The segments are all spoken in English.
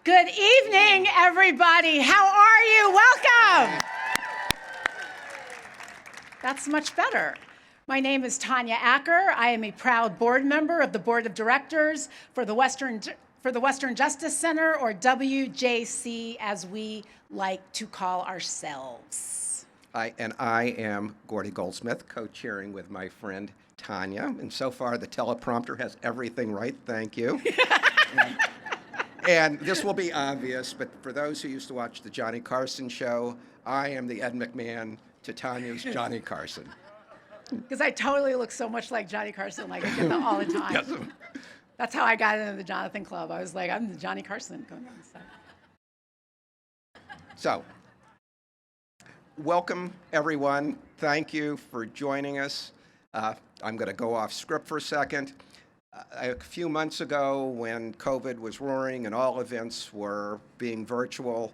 Good evening, everybody. How are you? Welcome. That's much better. My name is Tanya Acker. I am a proud board member of the Board of Directors for the Western Justice Center, or WJC, as we like to call ourselves. I am Gordy Goldsmith, co-chairing with my friend Tanya. And so far, the teleprompter has everything right. Thank you. And this will be obvious, but for those who used to watch the Johnny Carson show, I am the Ed McMahon to Tanya's Johnny Carson. Because I totally look so much like Johnny Carson, like I get that all the time. Yes. That's how I got into the Jonathan Club. I was like, I'm the Johnny Carson going on the side. So, welcome everyone. Thank you for joining us. I'm going to go off script for a second. A few months ago, when COVID was roaring and all events were being virtual,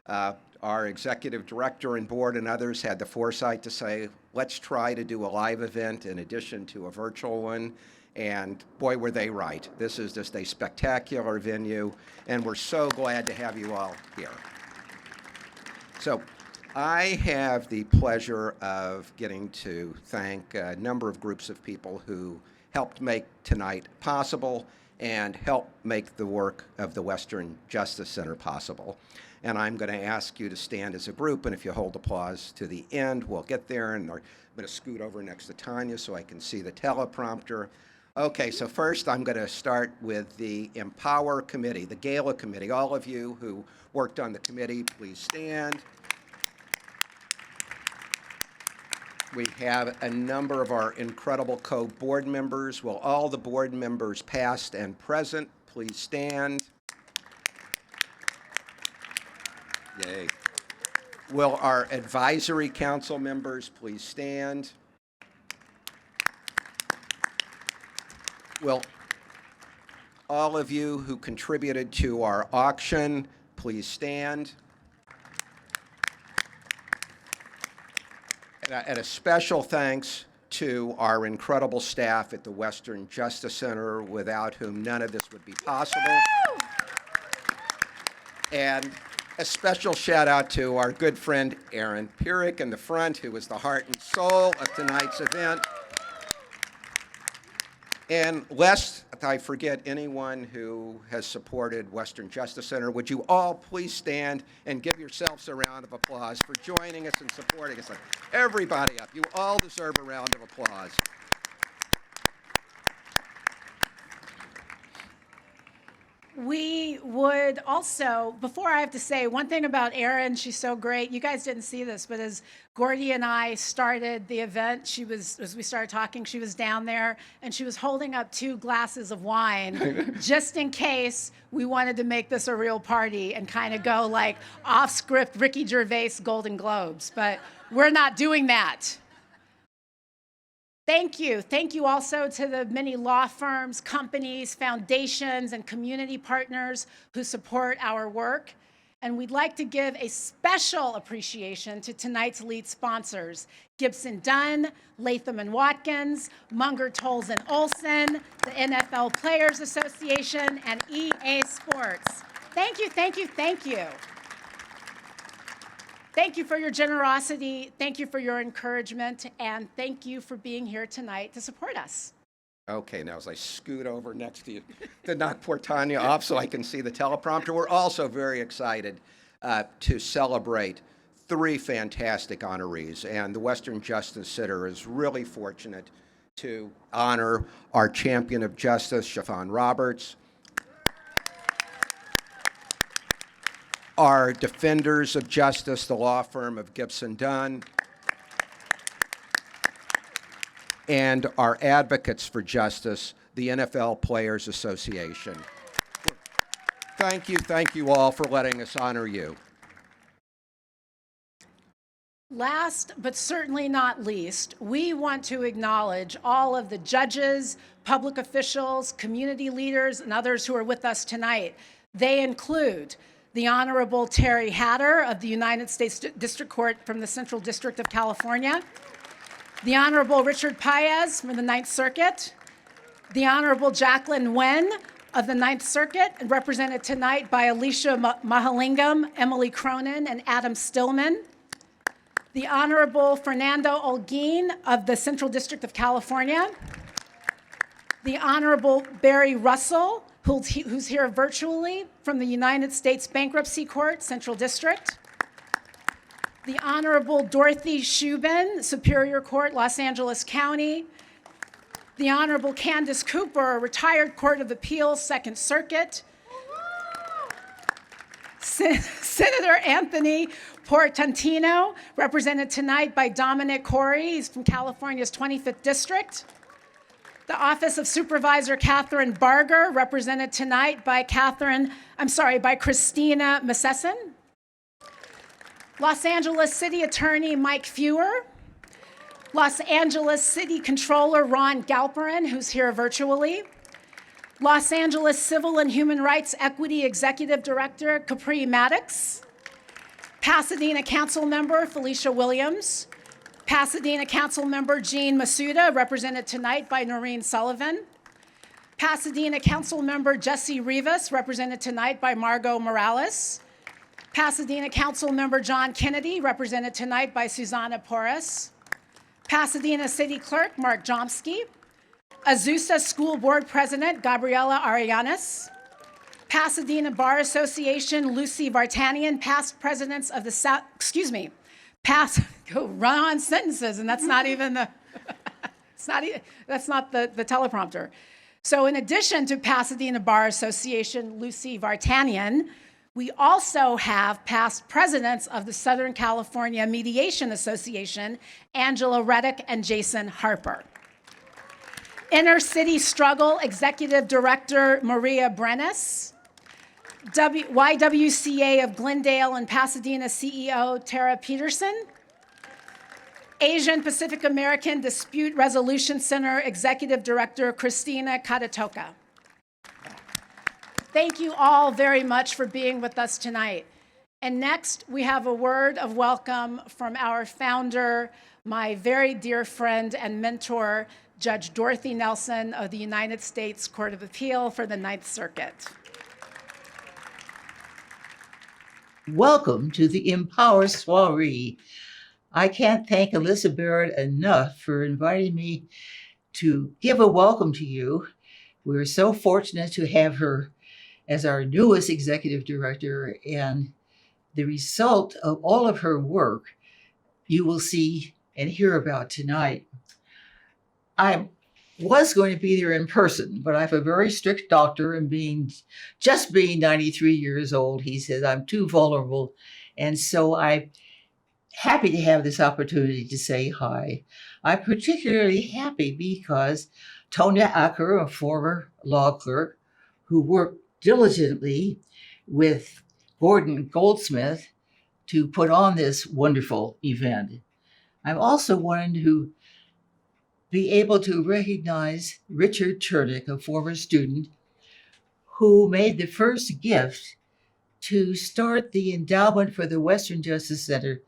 our executive director and board and others had the foresight to say, let's try to do a live event in addition to a virtual one. And boy, were they right. This is just a spectacular venue, and we're so glad to have you all here. So I have the pleasure of getting to thank a number of groups of people who helped make tonight possible and help make the work of the Western Justice Center possible. And I'm going to ask you to stand as a group, and if you hold applause to the end, we'll get there. And I'm going to scoot over next to Tanya so I can see the teleprompter. Okay, so first I'm going to start with the Empower Committee, the Gala Committee. All of you who worked on the committee, please stand. We have a number of our incredible co-board members. Will all the board members past and present please stand? Yay. Will our advisory council members please stand? Will all of you who contributed to our auction please stand? And a special thanks to our incredible staff at the Western Justice Center, without whom none of this would be possible. And a special shout out to our good friend Aaron Pierick in the front, who was the heart and soul of tonight's event. And lest I forget anyone who has supported Western Justice Center, would you all please stand and give yourselves a round of applause for joining us and supporting us. Everybody up. You all deserve a round of applause. We would also, before I have to say one thing about Erin, she's so great. You guys didn't see this, but as Gordy and I started the event, as we started talking, she was down there and she was holding up 2 glasses of wine just in case we wanted to make this a real party and kind of go like off script Ricky Gervais Golden Globes, but we're not doing that. Thank you. Thank you also to the many law firms, companies, foundations, and community partners who support our work. And we'd like to give a special appreciation to tonight's lead sponsors, Gibson Dunn, Latham & Watkins, Munger, Tolles & Olson, the NFL Players Association, and EA Sports. Thank you, thank you, thank you. Thank you for your generosity, thank you for your encouragement, and thank you for being here tonight to support us. Okay, now as I scoot over next to you to knock poor Tanya off so I can see the teleprompter, we're also very excited to celebrate 3 fantastic honorees, and the Western Justice Center is really fortunate to honor our champion of justice, Chiffon Roberts, our defenders of justice, the law firm of Gibson Dunn, and our advocates for justice, the NFL Players Association. Thank you all for letting us honor you. Last, but certainly not least, we want to acknowledge all of the judges, public officials, community leaders, and others who are with us tonight. They include the Honorable Terry Hatter of the United States District Court from the Central District of California, the Honorable Richard Paez from the Ninth Circuit, the Honorable Jacqueline Nguyen of the Ninth Circuit, represented tonight by Alicia Mahalingam, Emily Cronin, and Adam Stillman. The Honorable Fernando Olguin of the Central District of California. The Honorable Barry Russell, who's here virtually from the United States Bankruptcy Court, Central District. The Honorable Dorothy Shubin, Superior Court, Los Angeles County. The Honorable Candace Cooper, Retired Court of Appeals, Second Circuit. Senator Anthony Portantino, represented tonight by Dominic Corey. He's from California's 25th District. The Office of Supervisor Catherine Barger, represented tonight by Christina Massesson. Los Angeles City Attorney Mike Fewer. Los Angeles City Controller Ron Galperin, who's here virtually. Los Angeles Civil and Human Rights Equity Executive Director Capri Maddox. Pasadena Council Member Felicia Williams. Pasadena Council Member Jean Masuda, represented tonight by Noreen Sullivan. Pasadena Council Member Jesse Rivas, represented tonight by Margot Morales. Pasadena Council Member John Kennedy, represented tonight by Susanna Porras. Pasadena City Clerk Mark Jomsky. Azusa School Board President Gabriela Arianes. Pasadena Bar Association Lucy Vartanian, past presidents of the South, go run on sentences, and that's not even the, that's not the teleprompter. So in addition to Pasadena Bar Association Lucy Vartanian, we also have past presidents of the Southern California Mediation Association, Angela Reddick and Jason Harper. Inner City Struggle Executive Director Maria Brenes. YWCA of Glendale and Pasadena CEO Tara Peterson. Asian Pacific American Dispute Resolution Center Executive Director Christina Katatoka. Thank you all very much for being with us tonight. And next, we have a word of welcome from our founder, my very dear friend and mentor, Judge Dorothy Nelson of the United States Court of Appeal for the Ninth Circuit. Welcome to the Empower Soiree. I can't thank Alyssa Barrett enough for inviting me to give a welcome to you. We're so fortunate to have her as our newest executive director, and the result of all of her work you will see and hear about tonight. I was going to be there in person, but I have a very strict doctor, and being 93 years old, he says I'm too vulnerable. And so I'm happy to have this opportunity to say hi. I'm particularly happy because Tonya Acker, a former law clerk who worked diligently with Gordon Goldsmith to put on this wonderful event. I'm also wanting to be able to recognize Richard Chernick, a former student who made the first gift to start the endowment for the Western Justice Center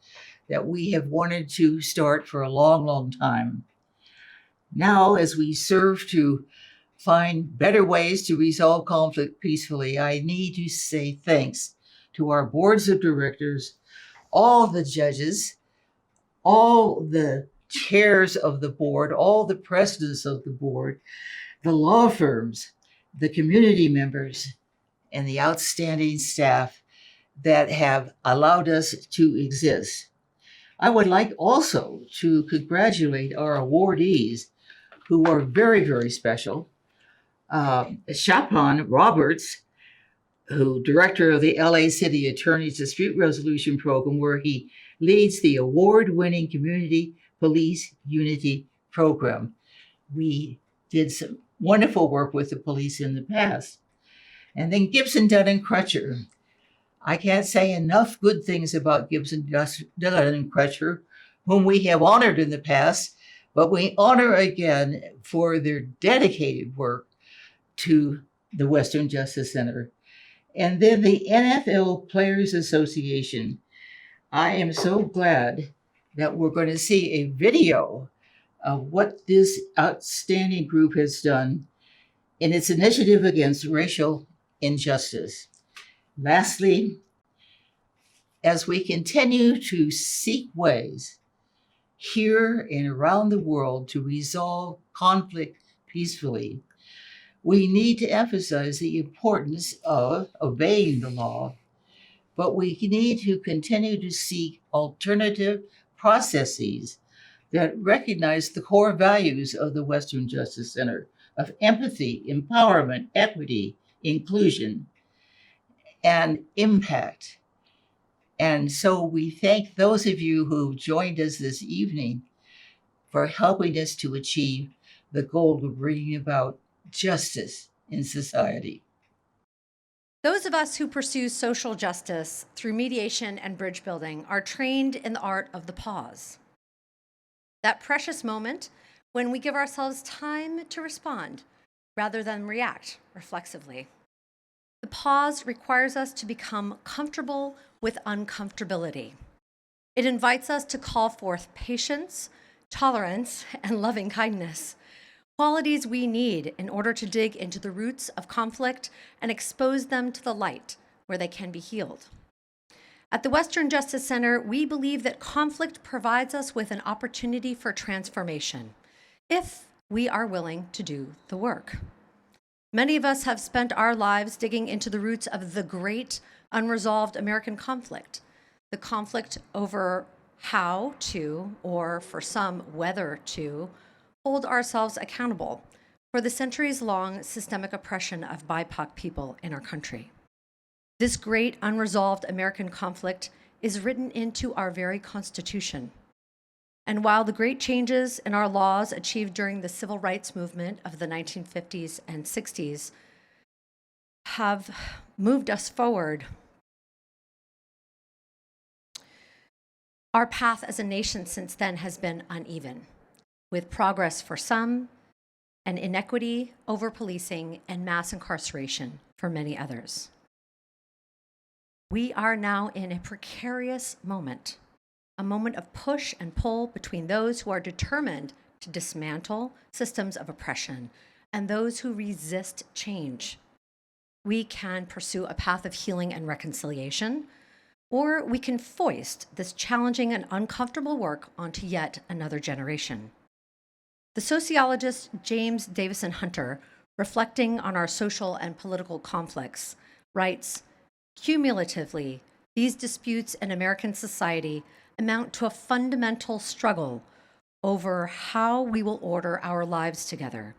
that we have wanted to start for a long, long time. Now, as we serve to find better ways to resolve conflict peacefully, I need to say thanks to our boards of directors, all the judges, all the chairs of the board, all the presidents of the board, the law firms, the community members, and the outstanding staff that have allowed us to exist. I would like also to congratulate our awardees who are very, very special. Chapon Roberts, who director of the LA City Attorney's Dispute Resolution Program, where he leads the award-winning Community Police Unity Program. We did some wonderful work with the police in the past. And then Gibson, Dunn, and Crutcher. I can't say enough good things about Gibson, Dunn, and Crutcher, whom we have honored in the past, but we honor again for their dedicated work to the Western Justice Center. And then the NFL Players Association. I am so glad that we're going to see a video of what this outstanding group has done in its initiative against racial injustice. Lastly, as we continue to seek ways here and around the world to resolve conflict peacefully, we need to emphasize the importance of obeying the law, but we need to continue to seek alternative processes that recognize the core values of the Western Justice Center of empathy, empowerment, equity, inclusion, and impact. And so we thank those of you who joined us this evening for helping us to achieve the goal of bringing about justice in society. Those of us who pursue social justice through mediation and bridge building are trained in the art of the pause. That precious moment when we give ourselves time to respond rather than react reflexively. The pause requires us to become comfortable with uncomfortability. It invites us to call forth patience, tolerance, and loving kindness, qualities we need in order to dig into the roots of conflict and expose them to the light where they can be healed. At the Western Justice Center, we believe that conflict provides us with an opportunity for transformation if we are willing to do the work. Many of us have spent our lives digging into the roots of the great unresolved American conflict, the conflict over how to, or for some, whether to, hold ourselves accountable for the centuries-long systemic oppression of BIPOC people in our country. This great unresolved American conflict is written into our very Constitution. And while the great changes in our laws achieved during the civil rights movement of the 1950s and 60s have moved us forward, our path as a nation since then has been uneven, with progress for some and inequity, over-policing, and mass incarceration for many others. We are now in a precarious moment, a moment of push and pull between those who are determined to dismantle systems of oppression and those who resist change. We can pursue a path of healing and reconciliation, or we can foist this challenging and uncomfortable work onto yet another generation. The sociologist James Davison Hunter, reflecting on our social and political conflicts, writes, "Cumulatively, these disputes in American society amount to a fundamental struggle over how we will order our lives together,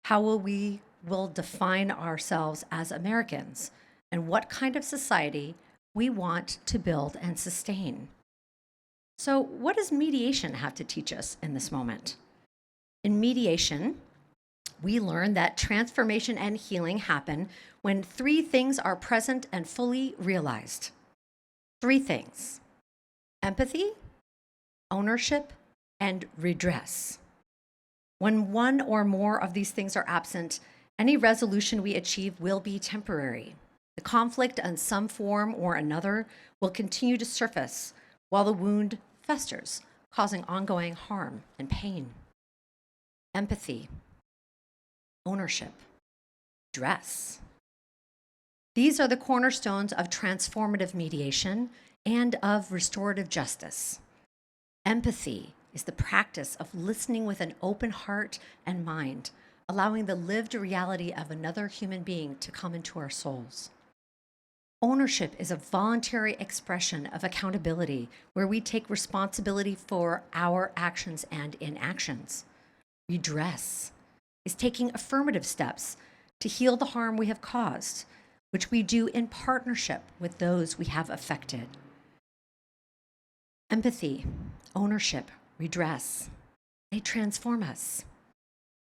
how we will define ourselves as Americans, and what kind of society we want to build and sustain." So, what does mediation have to teach us in this moment? In mediation, we learn that transformation and healing happen when three things are present and fully realized. Three things: empathy, ownership, and redress. When one or more of these things are absent, any resolution we achieve will be temporary. The conflict in some form or another will continue to surface while the wound festers, causing ongoing harm and pain. Empathy, ownership, redress. These are the cornerstones of transformative mediation and of restorative justice. Empathy is the practice of listening with an open heart and mind, allowing the lived reality of another human being to come into our souls. Ownership is a voluntary expression of accountability where we take responsibility for our actions and inactions. Redress is taking affirmative steps to heal the harm we have caused, which we do in partnership with those we have affected. Empathy, ownership, redress, they transform us.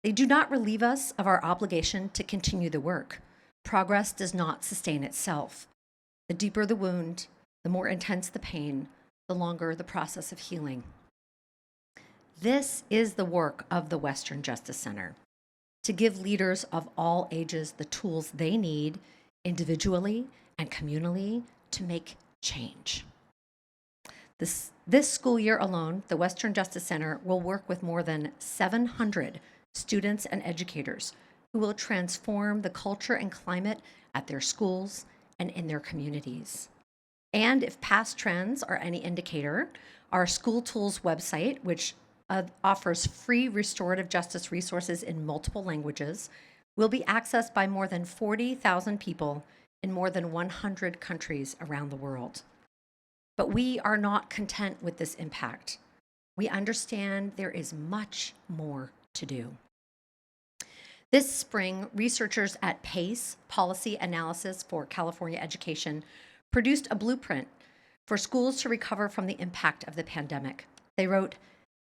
They do not relieve us of our obligation to continue the work. Progress does not sustain itself. The deeper the wound, the more intense the pain, the longer the process of healing. This is the work of the Western Justice Center, to give leaders of all ages the tools they need individually and communally to make change. This school year alone, the Western Justice Center will work with more than 700 students and educators who will transform the culture and climate at their schools and in their communities. And if past trends are any indicator, our School Tools website, which offers free restorative justice resources in multiple languages, will be accessed by more than 40,000 people in more than 100 countries around the world. But we are not content with this impact. We understand there is much more to do. This spring, researchers at PACE, Policy Analysis for California Education, produced a blueprint for schools to recover from the impact of the pandemic. They wrote,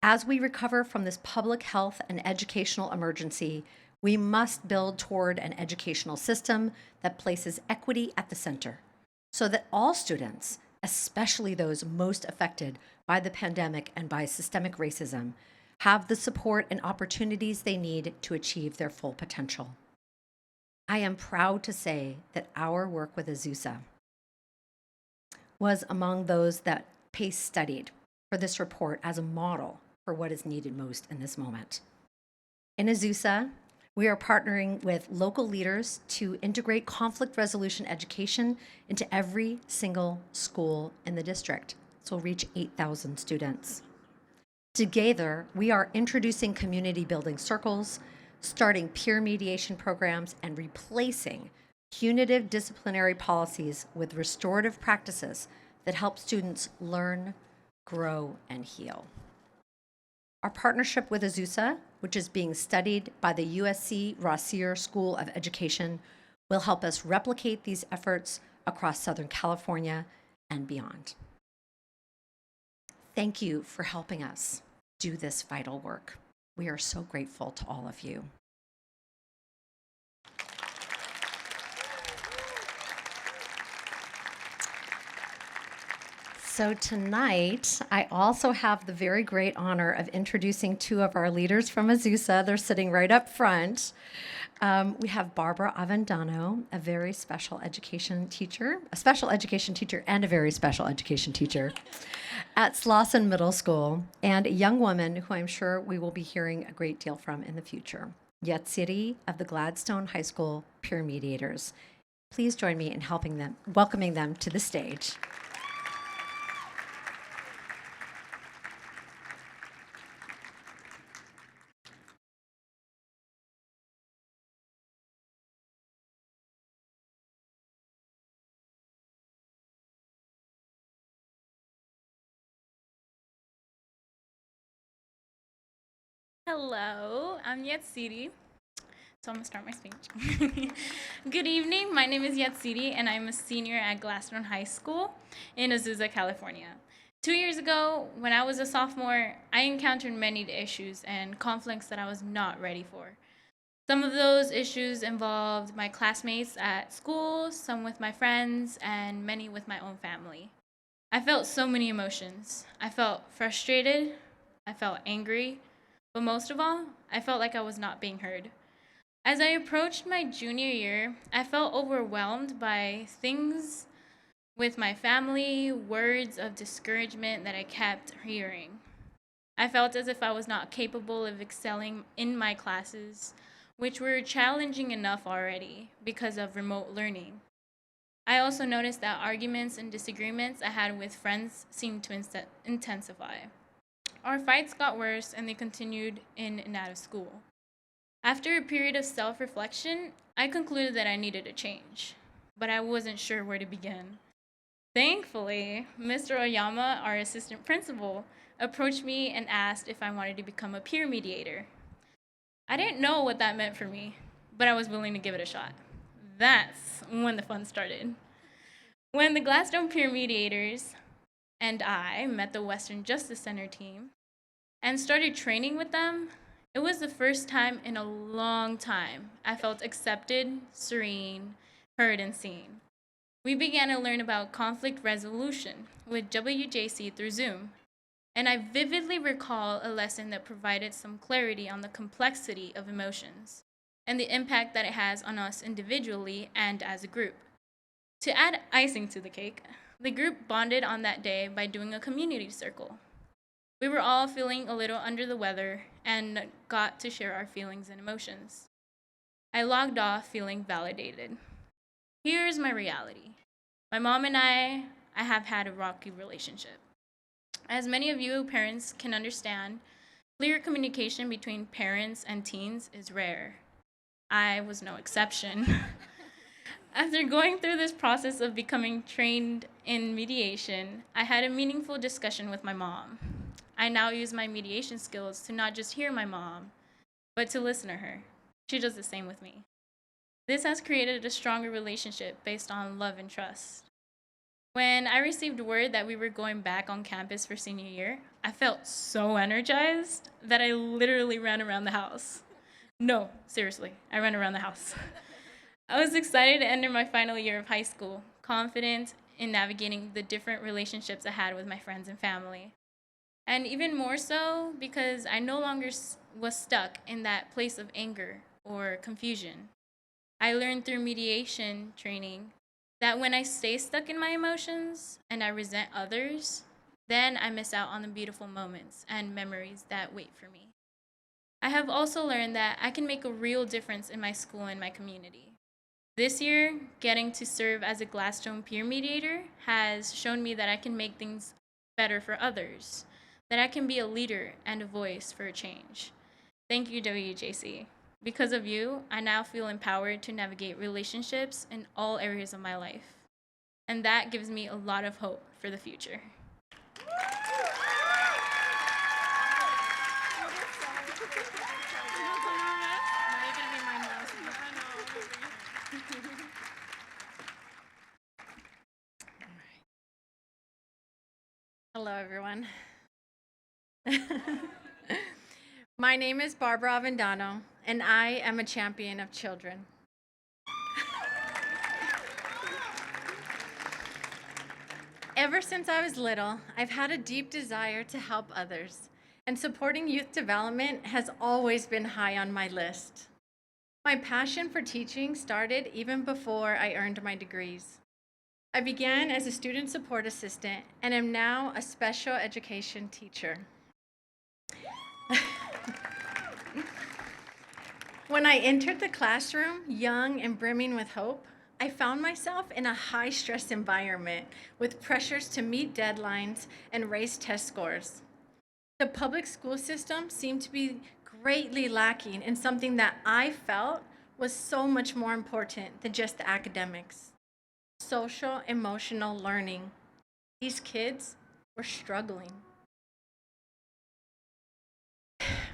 "As we recover from this public health and educational emergency, we must build toward an educational system that places equity at the center so that all students, especially those most affected by the pandemic and by systemic racism, have the support and opportunities they need to achieve their full potential." I am proud to say that our work with Azusa was among those that PACE studied for this report as a model for what is needed most in this moment. In Azusa, we are partnering with local leaders to integrate conflict resolution education into every single school in the district. So we'll reach 8,000 students. Together, we are introducing community building circles, starting peer mediation programs, and replacing punitive disciplinary policies with restorative practices that help students learn, grow, and heal. Our partnership with Azusa, which is being studied by the USC Rossier School of Education, will help us replicate these efforts across Southern California and beyond. Thank you for helping us do this vital work. We are so grateful to all of you. So tonight, I also have the very great honor of introducing two of our leaders from Azusa. They're sitting right up front. We have Barbara Avendano, a very special education teacher, and a very special education teacher at Slauson Middle School, and a young woman who I'm sure we will be hearing a great deal from in the future, Yatsiri of the Gladstone High School Peer Mediators. Please join me in welcoming them to the stage. Hello, I'm Yatsiri. So I'm gonna start my speech. Good evening, my name is Yatsiri and I'm a senior at Gladstone High School in Azusa, California. 2 years ago, when I was a sophomore, I encountered many issues and conflicts that I was not ready for. Some of those issues involved my classmates at school, some with my friends, and many with my own family. I felt so many emotions. I felt frustrated, I felt angry, but most of all, I felt like I was not being heard. As I approached my junior year, I felt overwhelmed by things with my family, words of discouragement that I kept hearing. I felt as if I was not capable of excelling in my classes, which were challenging enough already because of remote learning. I also noticed that arguments and disagreements I had with friends seemed to intensify. Our fights got worse and they continued in and out of school. After a period of self-reflection, I concluded that I needed a change, but I wasn't sure where to begin. Thankfully, Mr. Oyama, our assistant principal, approached me and asked if I wanted to become a peer mediator. I didn't know what that meant for me, but I was willing to give it a shot. That's when the fun started. When the Gladstone peer mediators and I met the Western Justice Center team and started training with them, it was the first time in a long time I felt accepted, serene, heard, and seen. We began to learn about conflict resolution with WJC through Zoom, and I vividly recall a lesson that provided some clarity on the complexity of emotions and the impact that it has on us individually and as a group. To add icing to the cake, the group bonded on that day by doing a community circle. We were all feeling a little under the weather and got to share our feelings and emotions. I logged off feeling validated. Here's my reality. My mom and I have had a rocky relationship. As many of you parents can understand, clear communication between parents and teens is rare. I was no exception. After going through this process of becoming trained in mediation, I had a meaningful discussion with my mom. I now use my mediation skills to not just hear my mom, but to listen to her. She does the same with me. This has created a stronger relationship based on love and trust. When I received word that we were going back on campus for senior year, I felt so energized that I literally ran around the house. No, seriously, I ran around the house. I was excited to enter my final year of high school, confident in navigating the different relationships I had with my friends and family. And even more so because I no longer was stuck in that place of anger or confusion. I learned through mediation training that when I stay stuck in my emotions and I resent others, then I miss out on the beautiful moments and memories that wait for me. I have also learned that I can make a real difference in my school and my community. This year, getting to serve as a Gladstone peer mediator has shown me that I can make things better for others, that I can be a leader and a voice for a change. Thank you, WJC. Because of you, I now feel empowered to navigate relationships in all areas of my life. And that gives me a lot of hope for the future. Hello, everyone. My name is Barbara Avendano, and I am a champion of children. Ever since I was little, I've had a deep desire to help others, and supporting youth development has always been high on my list. My passion for teaching started even before I earned my degrees. I began as a student support assistant and am now a special education teacher. When I entered the classroom, young and brimming with hope, I found myself in a high-stress environment with pressures to meet deadlines and raise test scores. The public school system seemed to be greatly lacking in something that I felt was so much more important than just the academics: social emotional learning. These kids were struggling.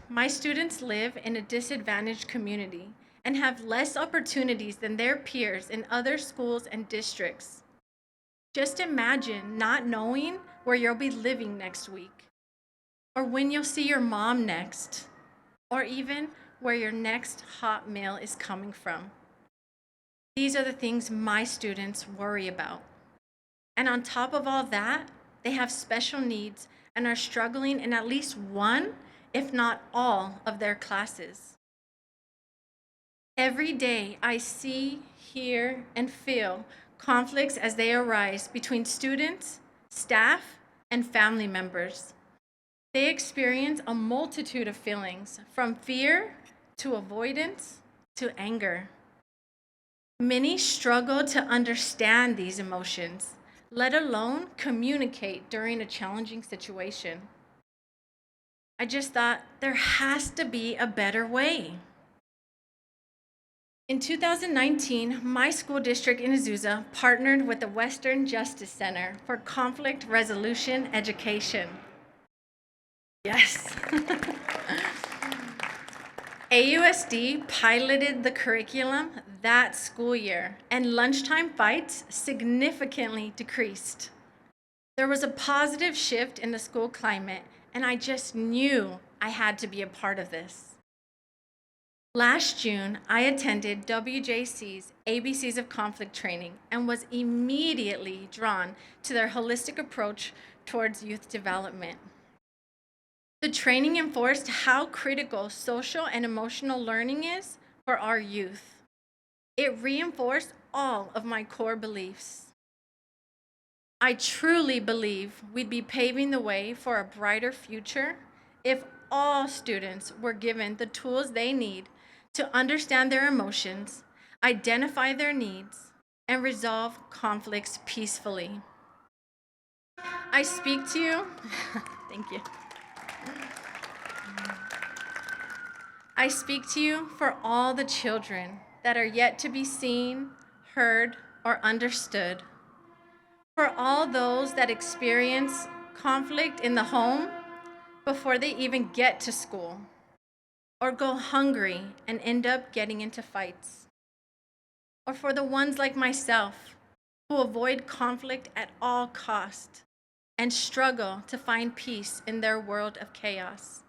My students live in a disadvantaged community and have less opportunities than their peers in other schools and districts. Just imagine not knowing where you'll be living next week, or when you'll see your mom next, or even where your next hot meal is coming from. These are the things my students worry about. And on top of all that, they have special needs and are struggling in at least one, if not all, of their classes. Every day, I see, hear, and feel conflicts as they arise between students, staff, and family members. They experience a multitude of feelings, from fear to avoidance to anger. Many struggle to understand these emotions, let alone communicate during a challenging situation. I just thought there has to be a better way. In 2019, my school district in Azusa partnered with the Western Justice Center for Conflict Resolution Education. Yes. AUSD piloted the curriculum that school year, and lunchtime fights significantly decreased. There was a positive shift in the school climate, and I just knew I had to be a part of this. Last June, I attended WJC's ABCs of Conflict training and was immediately drawn to their holistic approach towards youth development. The training enforced how critical social and emotional learning is for our youth. It reinforced all of my core beliefs. I truly believe we'd be paving the way for a brighter future if all students were given the tools they need to understand their emotions, identify their needs, and resolve conflicts peacefully. I speak to you. Thank you. I speak to you for all the children that are yet to be seen, heard, or understood. For all those that experience conflict in the home before they even get to school, or go hungry and end up getting into fights. Or for the ones like myself who avoid conflict at all cost and struggle to find peace in their world of chaos.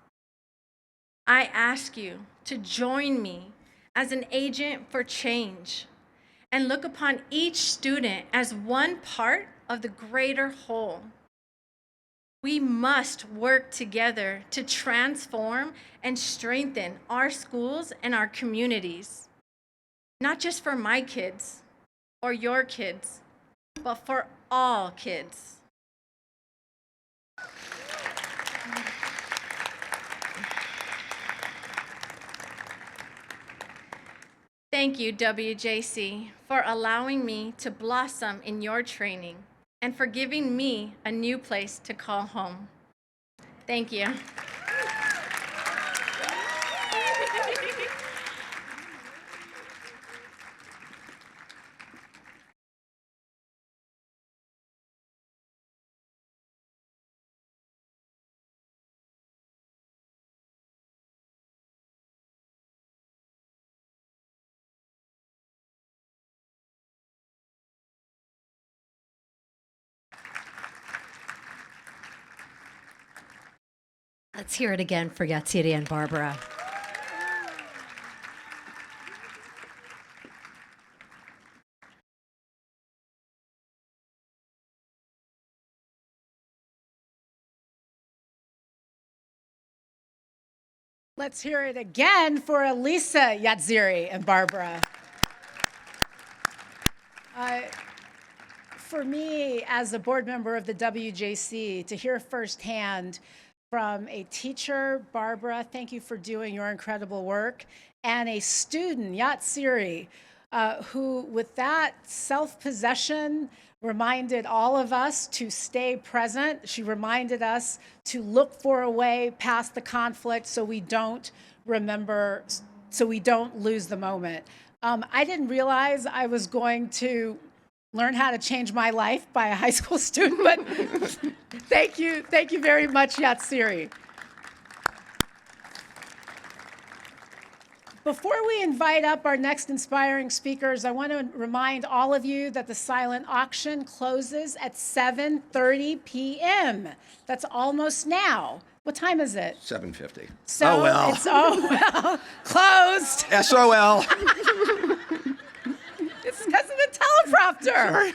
I ask you to join me as an agent for change and look upon each student as one part of the greater whole. We must work together to transform and strengthen our schools and our communities, not just for my kids or your kids, but for all kids. Thank you, WJC, for allowing me to blossom in your training and for giving me a new place to call home. Thank you. Let's hear it again for Yatsiri and Barbara. Let's hear it again for Elisa, Yatziri, and Barbara. For me, as a board member of the WJC, to hear firsthand from a teacher, Barbara, thank you for doing your incredible work, and a student, Yatsiri, who with that self-possession reminded all of us to stay present. She reminded us to look for a way past the conflict so we don't lose the moment. I didn't realize I was going to learn how to change my life by a high school student, but thank you very much, Yatsiri. Before we invite up our next inspiring speakers, I want to remind all of you that the silent auction closes at 7:30 p.m. That's almost now. What time is it? 7:50. So Oh, well. It's closed. SOL. It's because of the teleprompter.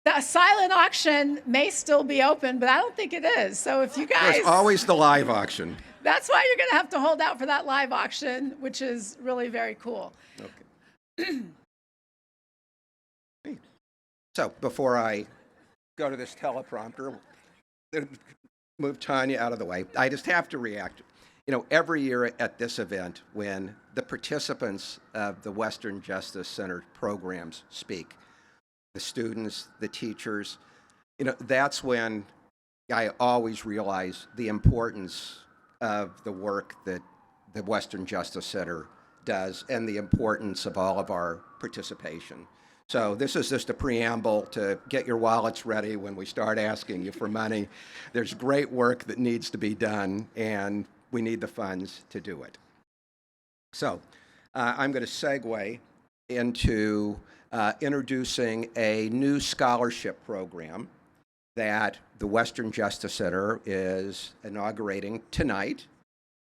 The silent auction may still be open, but I don't think it is. So if you guys, There's always the live auction. that's why you're going to have to hold out for that live auction, which is really very cool. Okay. So before I go to this teleprompter, move Tanya out of the way, I just have to react. You know, every year at this event, when the participants of the Western Justice Center programs speak, the students, the teachers, you know, that's when I always realize the importance of the work that the Western Justice Center does and the importance of all of our participation. So this is just a preamble to get your wallets ready when we start asking you for money. There's great work that needs to be done, and we need the funds to do it. So I'm going to segue into introducing a new scholarship program that the Western Justice Center is inaugurating tonight.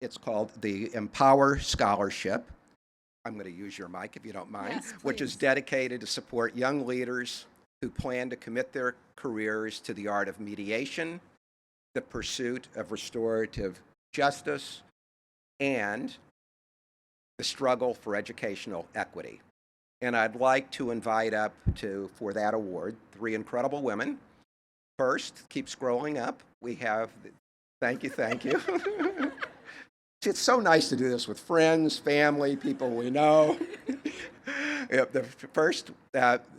It's called the Empower Scholarship. I'm going to use your mic if you don't mind, Yes, which is please. dedicated to support young leaders who plan to commit their careers to the art of mediation, the pursuit of restorative justice, and the struggle for educational equity. And I'd like to invite up for that award, 3 incredible women. First, keep scrolling up. We have, thank you. It's so nice to do this with friends, family, people we know. The first,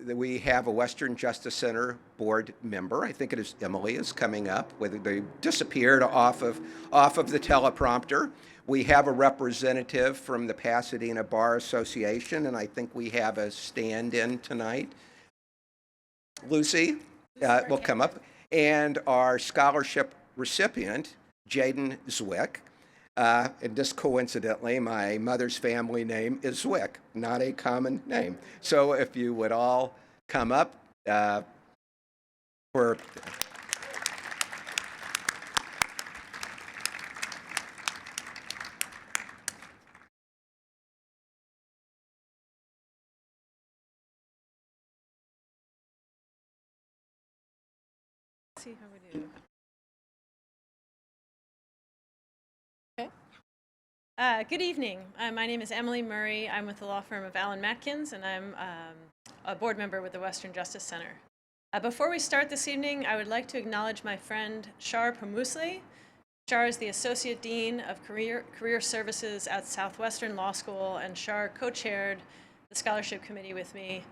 we have a Western Justice Center board member. I think it is Emily is coming up. Whether they disappeared off of the teleprompter. We have a representative from the Pasadena Bar Association, and I think we have a stand-in tonight. Lucy will come up, and our scholarship recipient, Jayden Zwick. And just coincidentally, my mother's family name is Zwick, not a common name. So if you would all come up for... See how we do. Good evening. My name is Emily Murray. I'm with the law firm of Allen Matkins, and I'm a board member with the Western Justice Center. Before we start this evening, I would like to acknowledge my friend Shar Pamusli. Shar is the Associate Dean of Career Services at Southwestern Law School, and Shar co-chaired the scholarship committee with me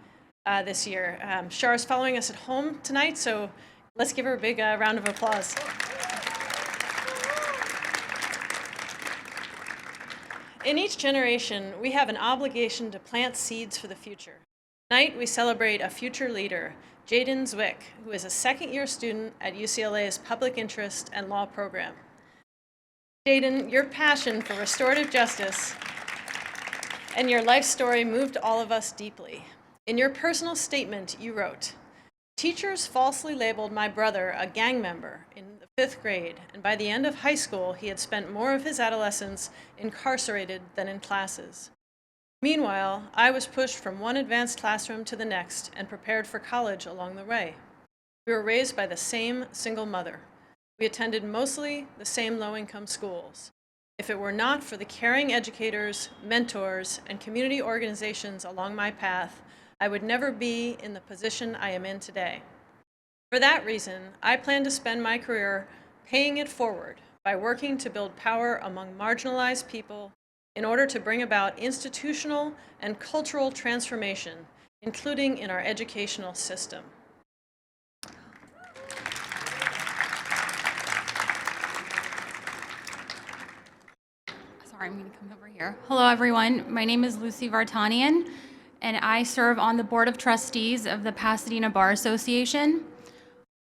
this year. Shar is following us at home tonight, so let's give her a big round of applause. In each generation, we have an obligation to plant seeds for the future. Tonight, we celebrate a future leader, Jayden Zwick, who is a second-year student at UCLA's Public Interest and Law program. Jayden, your passion for restorative justice and your life story moved all of us deeply. In your personal statement, you wrote, "Teachers falsely labeled my brother a gang member in the 5th grade, and by the end of high school, he had spent more of his adolescence incarcerated than in classes. Meanwhile, I was pushed from one advanced classroom to the next and prepared for college along the way. We were raised by the same single mother. We attended mostly the same low-income schools. If it were not for the caring educators, mentors, and community organizations along my path, I would never be in the position I am in today. For that reason, I plan to spend my career paying it forward by working to build power among marginalized people in order to bring about institutional and cultural transformation, including in our educational system." Sorry, I'm going to come over here. Hello, everyone. My name is Lucy Vartanian, and I serve on the Board of Trustees of the Pasadena Bar Association.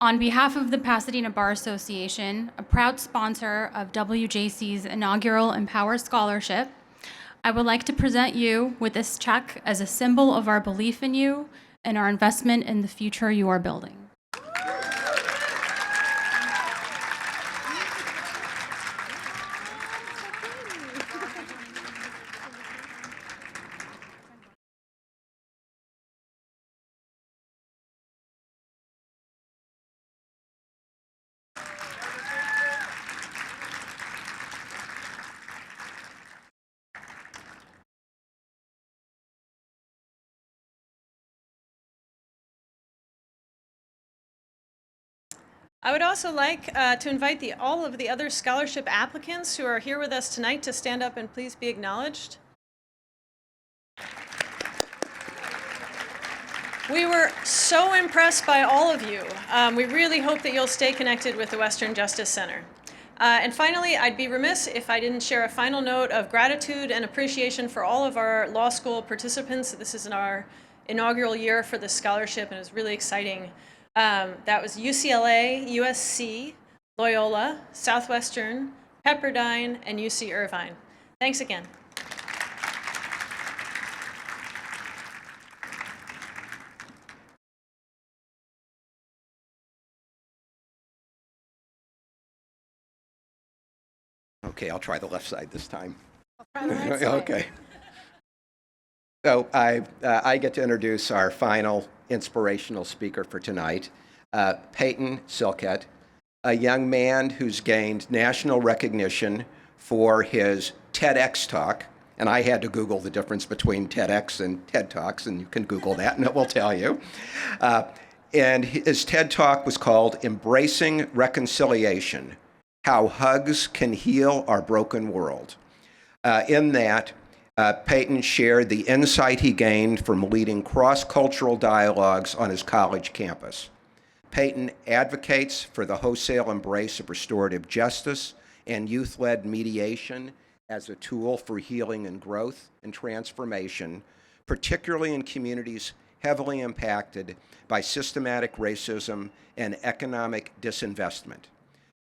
On behalf of the Pasadena Bar Association, a proud sponsor of WJC's inaugural Empower Scholarship, I would like to present you with this check as a symbol of our belief in you and our investment in the future you are building. I would also like to invite all of the other scholarship applicants who are here with us tonight to stand up and please be acknowledged. We were so impressed by all of you. We really hope that you'll stay connected with the Western Justice Center. And finally, I'd be remiss if I didn't share a final note of gratitude and appreciation for all of our law school participants. This is in our inaugural year for this scholarship, and it's really exciting. That was UCLA, USC, Loyola, Southwestern, Pepperdine, and UC Irvine. Thanks again. Okay, I'll try the left side this time. Try the right side. Okay. So I get to introduce our final inspirational speaker for tonight, Peyton Silket, a young man who's gained national recognition for his TEDx talk. And I had to Google the difference between TEDx and TED Talks, and you can Google that and it will tell you. And his TED Talk was called Embracing Reconciliation, How Hugs Can Heal Our Broken World. In that, Peyton shared the insight he gained from leading cross-cultural dialogues on his college campus. Peyton advocates for the wholesale embrace of restorative justice and youth-led mediation as a tool for healing and growth and transformation, particularly in communities heavily impacted by systematic racism and economic disinvestment.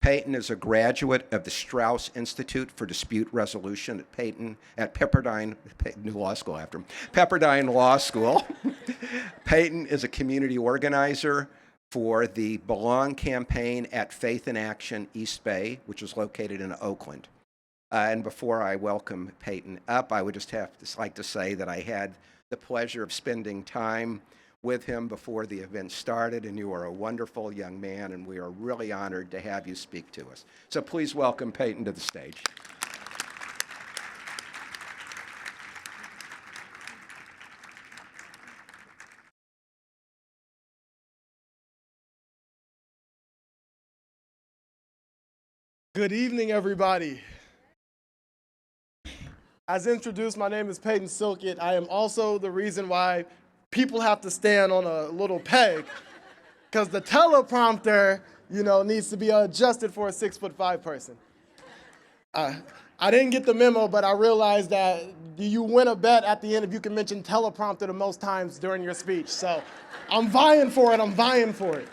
Peyton is a graduate of the Strauss Institute for Dispute Resolution at Pepperdine Law School after him, Pepperdine Law School. Peyton is a community organizer for the Belong campaign at Faith in Action East Bay, which is located in Oakland. And before I welcome Peyton up, I would just like to say that I had the pleasure of spending time with him before the event started, and you are a wonderful young man, and we are really honored to have you speak to us. So please welcome Peyton to the stage. Good evening, everybody. As introduced, my name is Peyton Silket. I am also the reason why people have to stand on a little peg, because the teleprompter, needs to be adjusted for a 6'5" person. I didn't get the memo, but I realized that you win a bet at the end if you can mention teleprompter the most times during your speech. So I'm vying for it.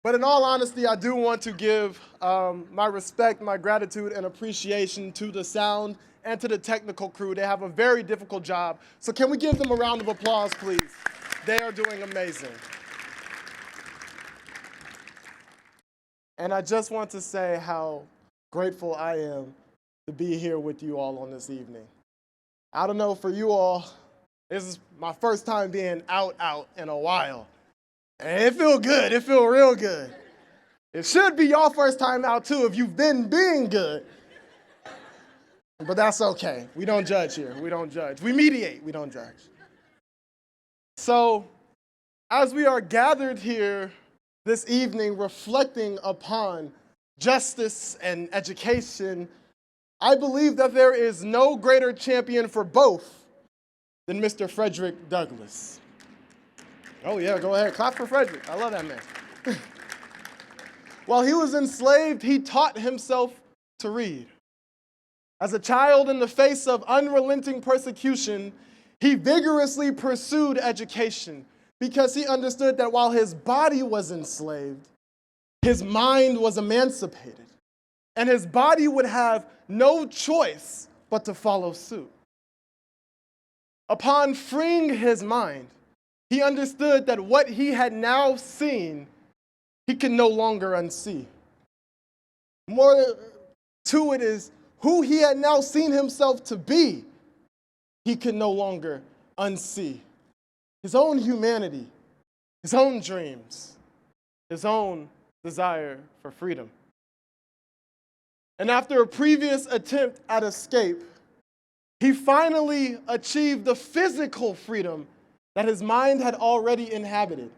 But in all honesty, I do want to give my respect, my gratitude, and appreciation to the sound and to the technical crew. They have a very difficult job. So can we give them a round of applause, please? They are doing amazing. And I just want to say how grateful I am to be here with you all on this evening. I don't know, for you all, this is my first time being out in a while. And it feel good. It feel real good. It should be your first time out, too, if you've been being good. But that's okay. We don't judge here. We don't judge. We mediate. We don't judge. So, as we are gathered here this evening reflecting upon justice and education, I believe that there is no greater champion for both than Mr. Frederick Douglass. Oh yeah, go ahead. Clap for Frederick. I love that man. While he was enslaved, he taught himself to read. As a child, in the face of unrelenting persecution, he vigorously pursued education because he understood that while his body was enslaved, his mind was emancipated, and his body would have no choice but to follow suit. Upon freeing his mind, he understood that what he had now seen, he could no longer unsee. More to it is, who he had now seen himself to be, he could no longer unsee. His own humanity, his own dreams, his own desire for freedom. And after a previous attempt at escape, he finally achieved the physical freedom that his mind had already inhabited,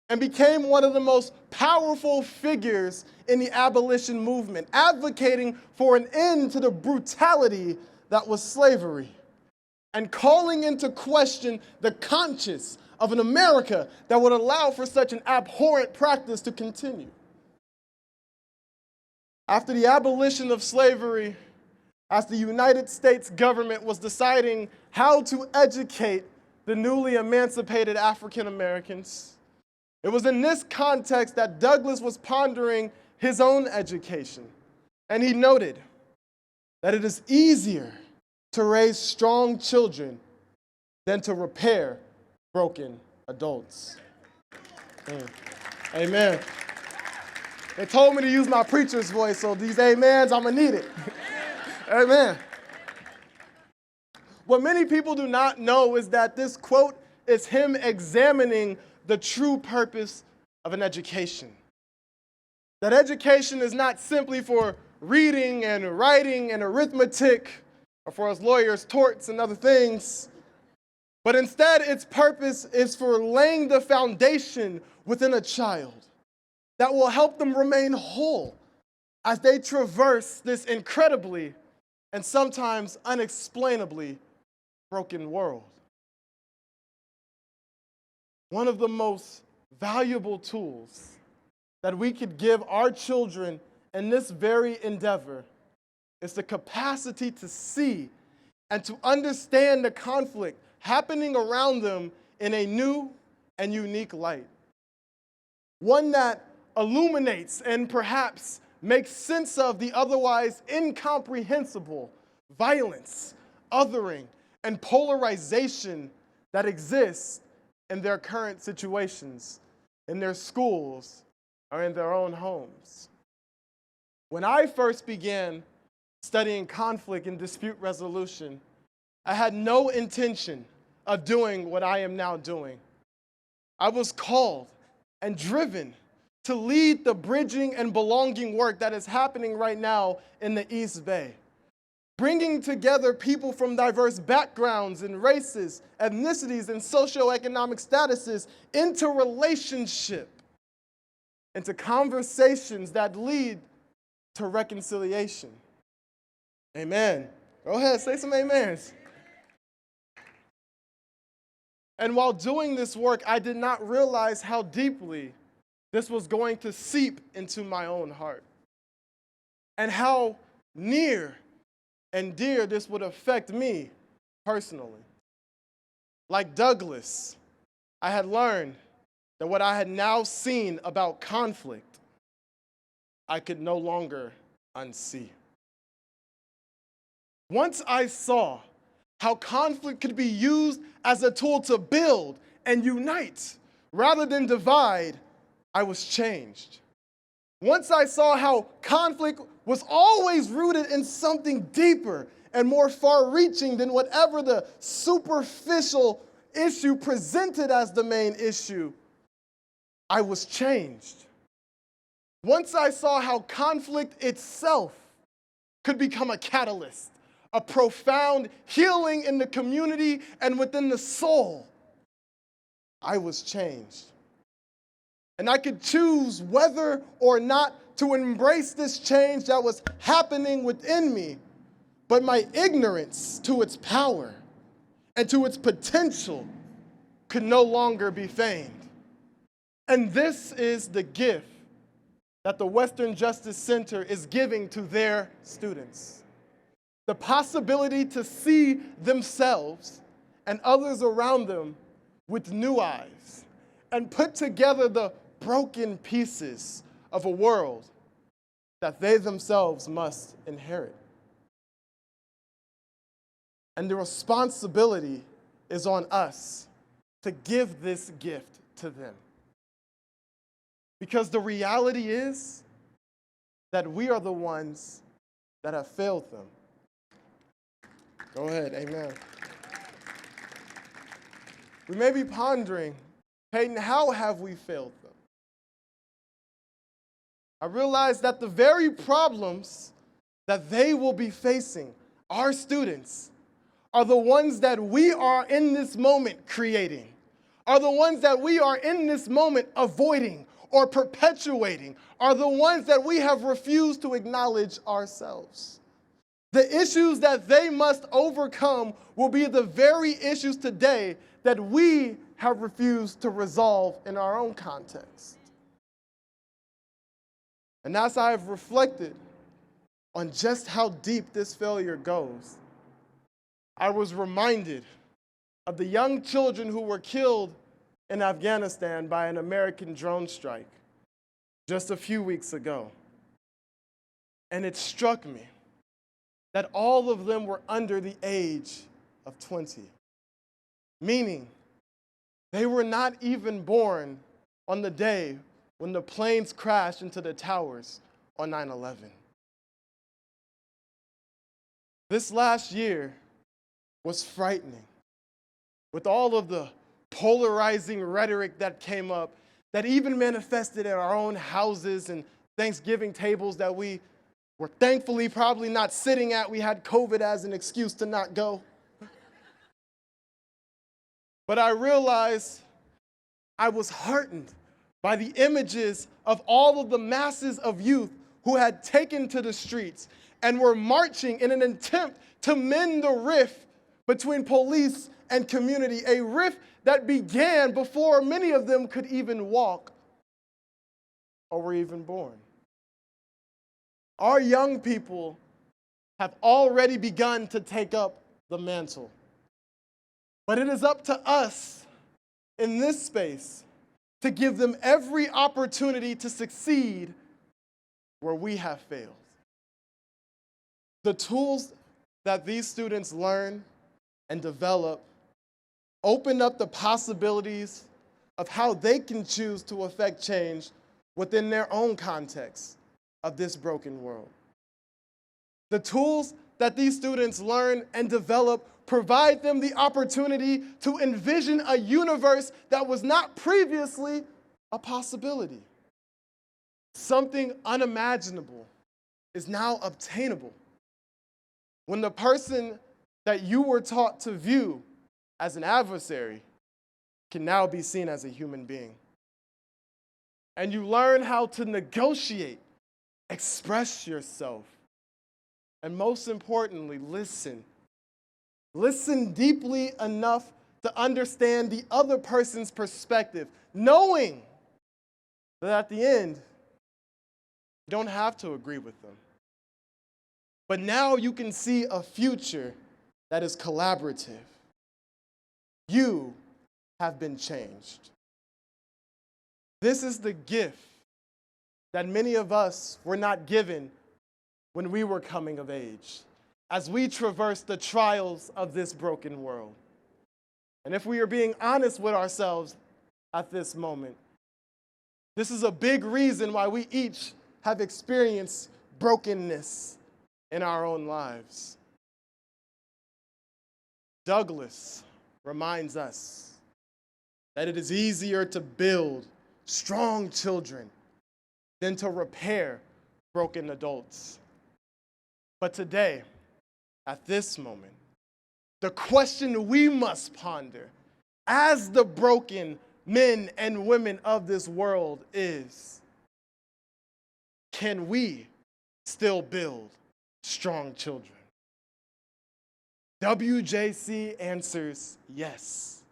and became one of the most powerful figures in the abolition movement, advocating for an end to the brutality that was slavery, and calling into question the conscience of an America that would allow for such an abhorrent practice to continue. After the abolition of slavery, as the United States government was deciding how to educate the newly emancipated African Americans, it was in this context that Douglass was pondering his own education. And he noted that it is easier to raise strong children than to repair broken adults. Amen. They told me to use my preacher's voice, so these amens, I'm gonna need it. Amen. What many people do not know is that this quote is him examining the true purpose of an education. That education is not simply for reading and writing and arithmetic, or for us lawyers, torts and other things, but instead its purpose is for laying the foundation within a child that will help them remain whole as they traverse this incredibly and sometimes unexplainably broken world. One of the most valuable tools that we could give our children in this very endeavor is the capacity to see and to understand the conflict happening around them in a new and unique light. One that illuminates and perhaps makes sense of the otherwise incomprehensible violence, othering, and polarization that exists in their current situations, in their schools, or in their own homes. When I first began studying conflict and dispute resolution, I had no intention of doing what I am now doing. I was called and driven to lead the bridging and belonging work that is happening right now in the East Bay, bringing together people from diverse backgrounds and races, ethnicities, and socioeconomic statuses into relationship, into conversations that lead to reconciliation. Amen. Go ahead, say some amens. And while doing this work, I did not realize how deeply this was going to seep into my own heart, and how near and dear this would affect me personally. Like Douglas, I had learned that what I had now seen about conflict, I could no longer unsee. Once I saw how conflict could be used as a tool to build and unite rather than divide, I was changed. Once I saw how conflict was always rooted in something deeper and more far-reaching than whatever the superficial issue presented as the main issue, I was changed. Once I saw how conflict itself could become a catalyst, a profound healing in the community and within the soul, I was changed. And I could choose whether or not to embrace this change that was happening within me, but my ignorance to its power and to its potential could no longer be feigned. And this is the gift that the Western Justice Center is giving to their students. The possibility to see themselves and others around them with new eyes and put together the broken pieces of a world that they themselves must inherit. And the responsibility is on us to give this gift to them. Because the reality is that we are the ones that have failed them. Go ahead, amen. We may be pondering, Peyton, how have we failed them? I realize that the very problems that they will be facing, our students, are the ones that we are in this moment creating, are the ones that we are in this moment avoiding or perpetuating, are the ones that we have refused to acknowledge ourselves. The issues that they must overcome will be the very issues today that we have refused to resolve in our own context. And as I have reflected on just how deep this failure goes, I was reminded of the young children who were killed in Afghanistan by an American drone strike just a few weeks ago. And it struck me that all of them were under the age of 20, meaning they were not even born on the day when the planes crashed into the towers on 9/11. This last year was frightening, with all of the polarizing rhetoric that came up, that even manifested in our own houses and Thanksgiving tables that we were thankfully probably not sitting at. We had COVID as an excuse to not go. But I realized I was heartened by the images of all of the masses of youth who had taken to the streets and were marching in an attempt to mend the rift between police and community, a rift that began before many of them could even walk or were even born. Our young people have already begun to take up the mantle. But it is up to us in this space to give them every opportunity to succeed where we have failed. The tools that these students learn and develop open up the possibilities of how they can choose to affect change within their own context of this broken world. The tools that these students learn and develop provide them the opportunity to envision a universe that was not previously a possibility. Something unimaginable is now obtainable. When the person that you were taught to view as an adversary can now be seen as a human being. And you learn how to negotiate, express yourself, and most importantly, listen. Listen deeply enough to understand the other person's perspective, knowing that at the end, you don't have to agree with them. But now you can see a future that is collaborative. You have been changed. This is the gift that many of us were not given when we were coming of age, as we traverse the trials of this broken world. And if we are being honest with ourselves at this moment, this is a big reason why we each have experienced brokenness in our own lives. Douglas reminds us that it is easier to build strong children than to repair broken adults. But today, at this moment, the question we must ponder as the broken men and women of this world is, can we still build strong children? WJC answers yes.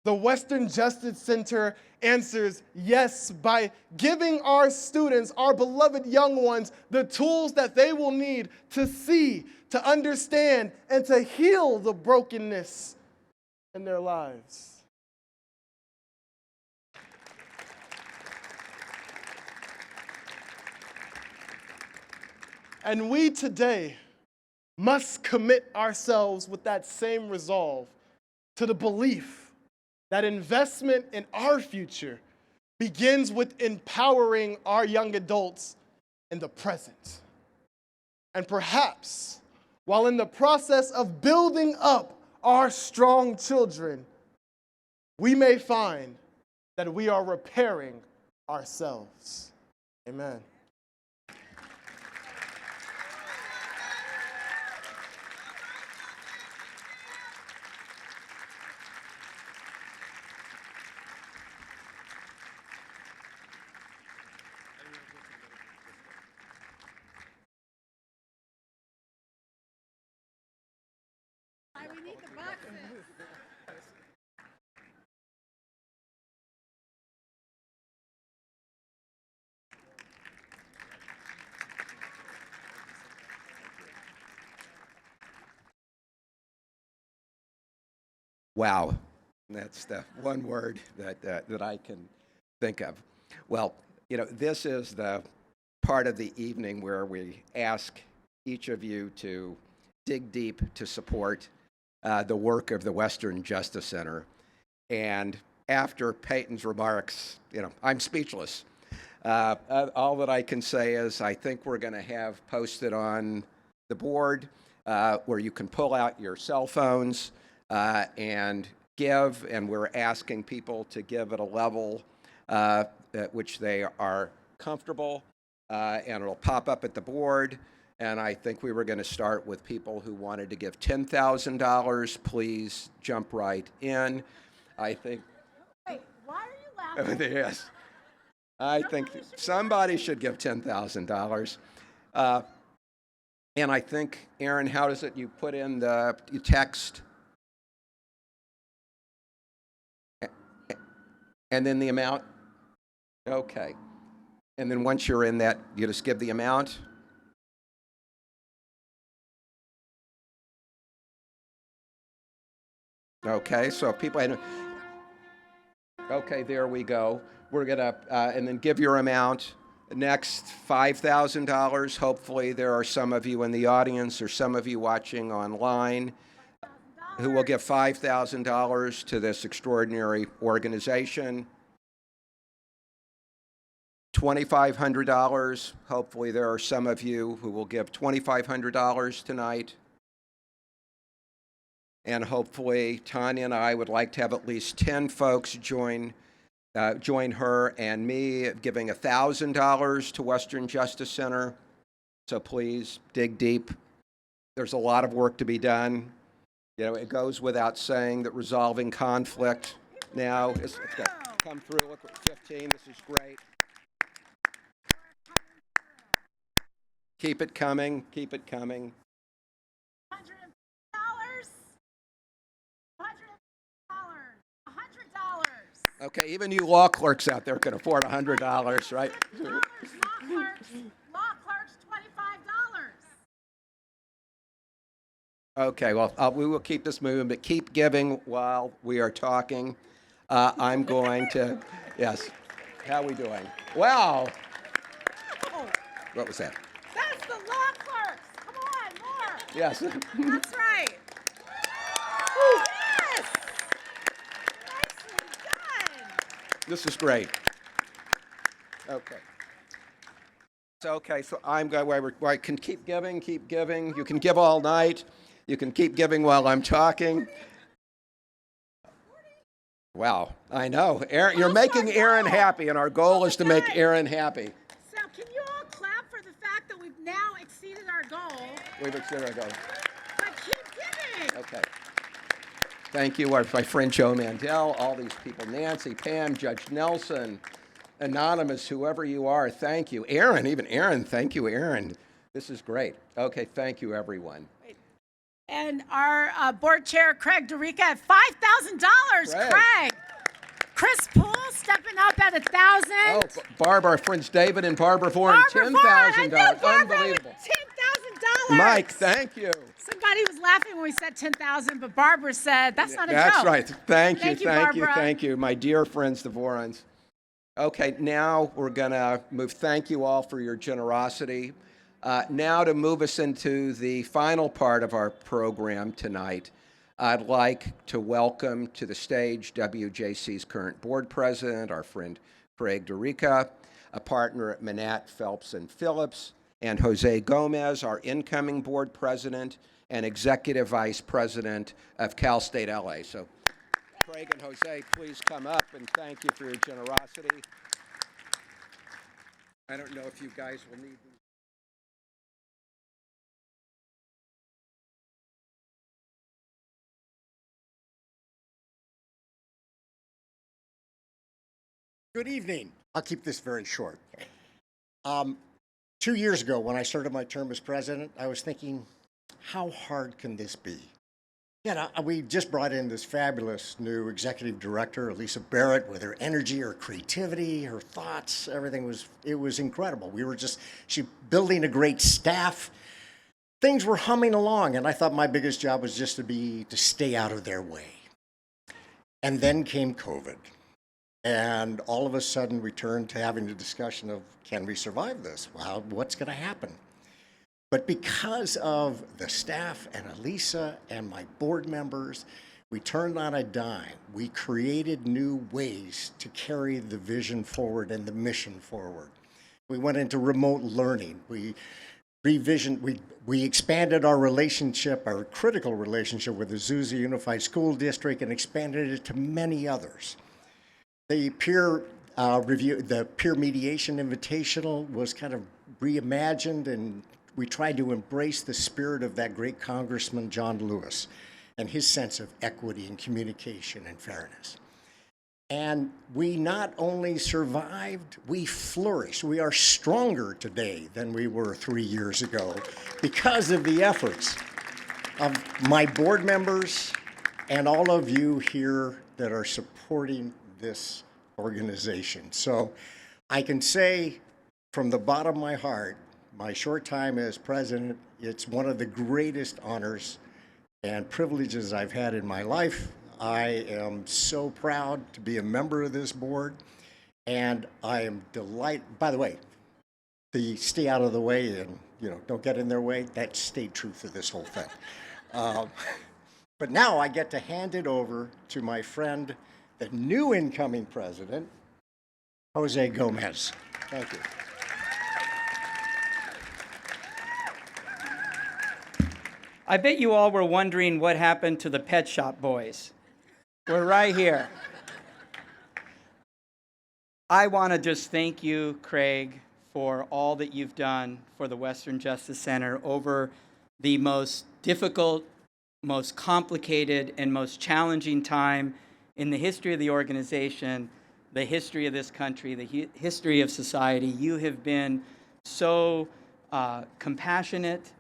The Western Justice Center answers yes by giving our students, our beloved young ones, the tools that they will need to see, to understand, and to heal the brokenness in their lives. And we today must commit ourselves with that same resolve to the belief that investment in our future begins with empowering our young adults in the present. And perhaps, while in the process of building up our strong children, we may find that we are repairing ourselves. Amen. We need the boxes. Wow, that's the one word that I can think of. Well, this is the part of the evening where we ask each of you to dig deep to support the work of the Western Justice Center. And after Peyton's remarks, I'm speechless. All that I can say is I think we're going to have posted on the board where you can pull out your cell phones and give, and we're asking people to give at a level at which they are comfortable, and it'll pop up at the board. And I think we were going to start with people who wanted to give $10,000. Please jump right in. I think. Wait, why are you laughing? Yes. I think somebody should give $10,000. And I think, Aaron, how does it, you put in the, you text, and then the amount? Okay. And then once you're in that, you just give the amount? Okay, so if people, okay, there we go. We're gonna, and then give your amount. Next, $5,000. Hopefully there are some of you in the audience or some of you watching online who will give $5,000 to this extraordinary organization. $2,500. Hopefully there are some of you who will give $2,500 tonight. And hopefully Tanya and I would like to have at least 10 folks join her and me, giving $1,000 to Western Justice Center. So please dig deep. There's a lot of work to be done. You know, it goes without saying that resolving conflict now is going to come through. Look at 15. This is great. Keep it coming. Keep it coming. $100. $100. Okay, even you law clerks out there can afford $100, right? Law clerks, $25. Okay, well, we will keep this moving, but keep giving while we are talking. I'm going to, yes. How are we doing? Wow. What was that? That's the law clerks. Come on, more. Yes. That's right. Yes. Nicely done. This is great. Okay. So I'm going, I can keep giving, keep giving. You can give all night. You can keep giving while I'm talking. Wow, I know. Aaron, you're making Aaron happy, and our goal is to make Aaron happy. So can you all clap for the fact that we've now exceeded our goal? We've exceeded our goal. But keep giving. Okay. Thank you, my friend Joe Mandel, all these people, Nancy, Pam, Judge Nelson, Anonymous, whoever you are, thank you. Aaron, even Aaron, thank you, Aaron. This is great. Okay, thank you, everyone. And our board chair, Craig DeRica, at $5,000. Craig. Chris Poole stepping up at $1,000. Oh, Barbara, our friends David and Barbara Foran, $10,000. Unbelievable. $10,000. Mike, thank you. Somebody was laughing when we said 10,000, but Barbara said, that's not a joke. That's right. Thank you, Barbara. thank you, my dear friends, the Vorons. Okay, now we're going to move. Thank you all for your generosity. Now to move us into the final part of our program tonight, I'd like to welcome to the stage WJC's current board president, our friend Craig DeRica, a partner at Manat, Phelps & Phillips, and Jose Gomez, our incoming board president and executive vice president of Cal State LA. So Craig and Jose, please come up, and thank you for your generosity. I don't know if you guys will need these. Good evening. I'll keep this very short. 2 years ago, when I started my term as president, I was thinking, how hard can this be? We just brought in this fabulous new executive director, Elisa Barrett, with her energy, her creativity, her thoughts, everything was incredible. She building a great staff. Things were humming along, and I thought my biggest job was just to stay out of their way. And then came COVID. And all of a sudden, we turned to having the discussion of, can we survive this? Well, what's going to happen? But because of the staff and Elisa and my board members, we turned on a dime. We created new ways to carry the vision forward and the mission forward. We went into remote learning. We expanded our relationship, our critical relationship with the Azusa Unified School District, and expanded it to many others. The peer review, the peer mediation invitational was kind of reimagined, and we tried to embrace the spirit of that great Congressman John Lewis and his sense of equity and communication and fairness. And we not only survived, we flourished. We are stronger today than we were 3 years ago because of the efforts of my board members and all of you here that are supporting this organization. So I can say from the bottom of my heart, my short time as president, it's one of the greatest honors and privileges I've had in my life. I am so proud to be a member of this board, and I am delighted. By the way, the stay out of the way and don't get in their way, that's state truth of this whole thing. But now I get to hand it over to my friend, the new incoming president, Jose Gomez. Thank you. I bet you all were wondering what happened to the Pet Shop Boys. We're right here. I want to just thank you, Craig, for all that you've done for the Western Justice Center over the most difficult, most complicated, and most challenging time in the history of the organization, the history of this country, the history of society. You have been so compassionate,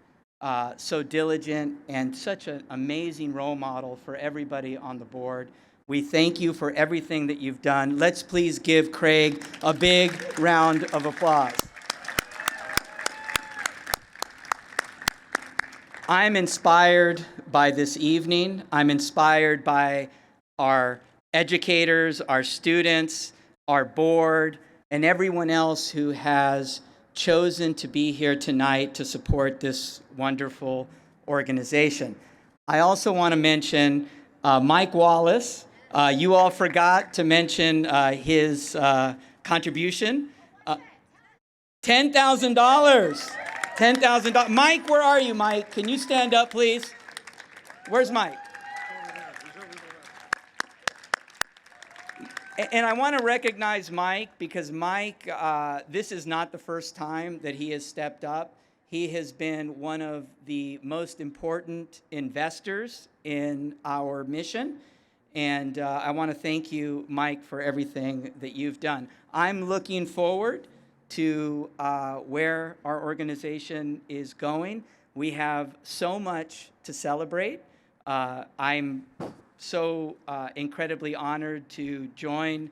so diligent, and such an amazing role model for everybody on the board. We thank you for everything that you've done. Let's please give Craig a big round of applause. I'm inspired by this evening. I'm inspired by our educators, our students, our board, and everyone else who has chosen to be here tonight to support this wonderful organization. I also want to mention Mike Wallace. You all forgot to mention his contribution. $10,000. $10,000. Mike, where are you, Mike? Can you stand up, please? Where's Mike? And I want to recognize Mike because Mike, this is not the first time that he has stepped up. He has been one of the most important investors in our mission. And I want to thank you, Mike, for everything that you've done. I'm looking forward to where our organization is going. We have so much to celebrate. I'm so incredibly honored to join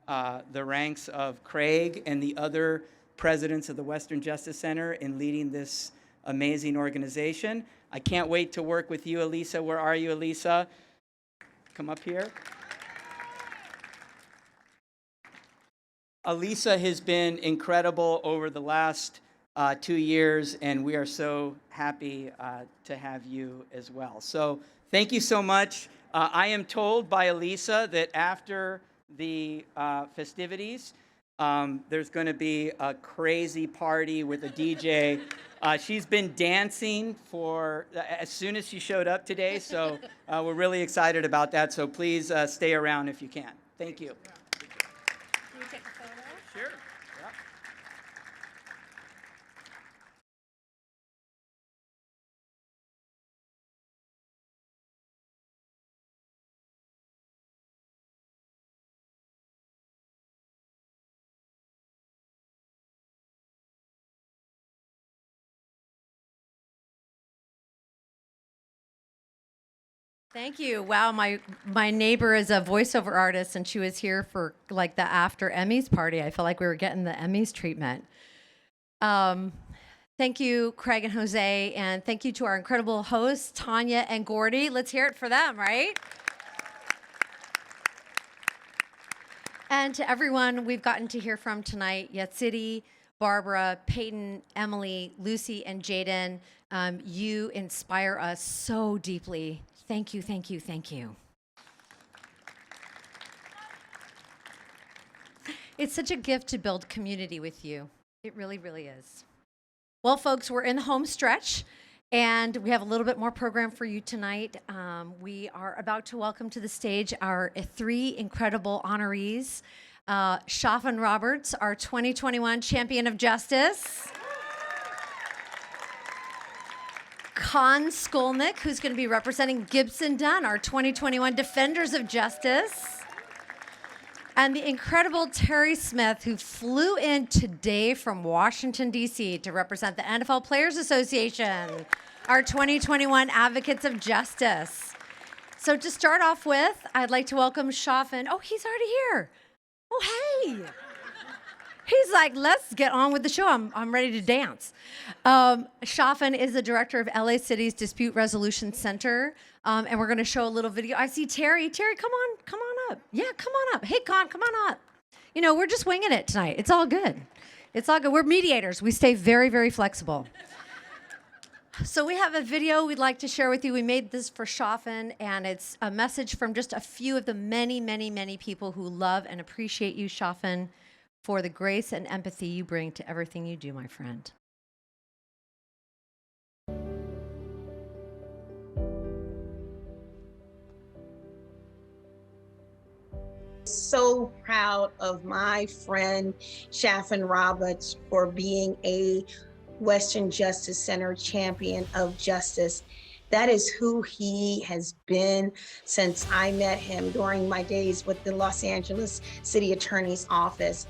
the ranks of Craig and the other presidents of the Western Justice Center in leading this amazing organization. I can't wait to work with you, Elisa. Where are you, Elisa? Come up here. Elisa has been incredible over the last 2 years, and we are so happy to have you as well. So thank you so much. I am told by Elisa that after the festivities, there's going to be a crazy party with a DJ. She's been dancing as soon as she showed up today, so we're really excited about that. So please stay around if you can. Thank you. Can we take a photo? Sure. Yep. Thank you. Wow, my neighbor is a voiceover artist, and she was here for like the after Emmys party. I felt like we were getting the Emmys treatment. Thank you, Craig and Jose, and thank you to our incredible hosts, Tanya and Gordy. Let's hear it for them, right? And to everyone we've gotten to hear from tonight, Yatsiri, Barbara, Peyton, Emily, Lucy, and Jayden, you inspire us so deeply. Thank you, thank you, thank you. It's such a gift to build community with you. It really, really is. Well, folks, we're in the home stretch, and we have a little bit more program for you tonight. We are about to welcome to the stage our 3 incredible honorees. Shafin Roberts, our 2021 Champion of Justice. Con Skolnick, who's going to be representing Gibson Dunn, our 2021 Defenders of Justice. and the incredible Terry Smith, who flew in today from Washington, D.C. to represent the NFL Players Association, our 2021 Advocates of Justice. So to start off with, I'd like to welcome Shafin. Oh, he's already here. Oh, hey. He's like, let's get on with the show. I'm ready to dance. Shafin is the director of LA City's Dispute Resolution Center, and we're going to show a little video. I see Terry. Terry, come on up. Yeah, come on up. Hey, Con, come on up. You know, we're just winging it tonight. It's all good. It's all good. We're mediators. We stay very, very flexible. So we have a video we'd like to share with you. We made this for Shafin, and it's a message from just a few of the many, many, many people who love and appreciate you, Shafin, for the grace and empathy you bring to everything you do, my friend. So proud of my friend Shafin Roberts for being a Western Justice Center champion of justice. That is who he has been since I met him during my days with the Los Angeles City Attorney's Office.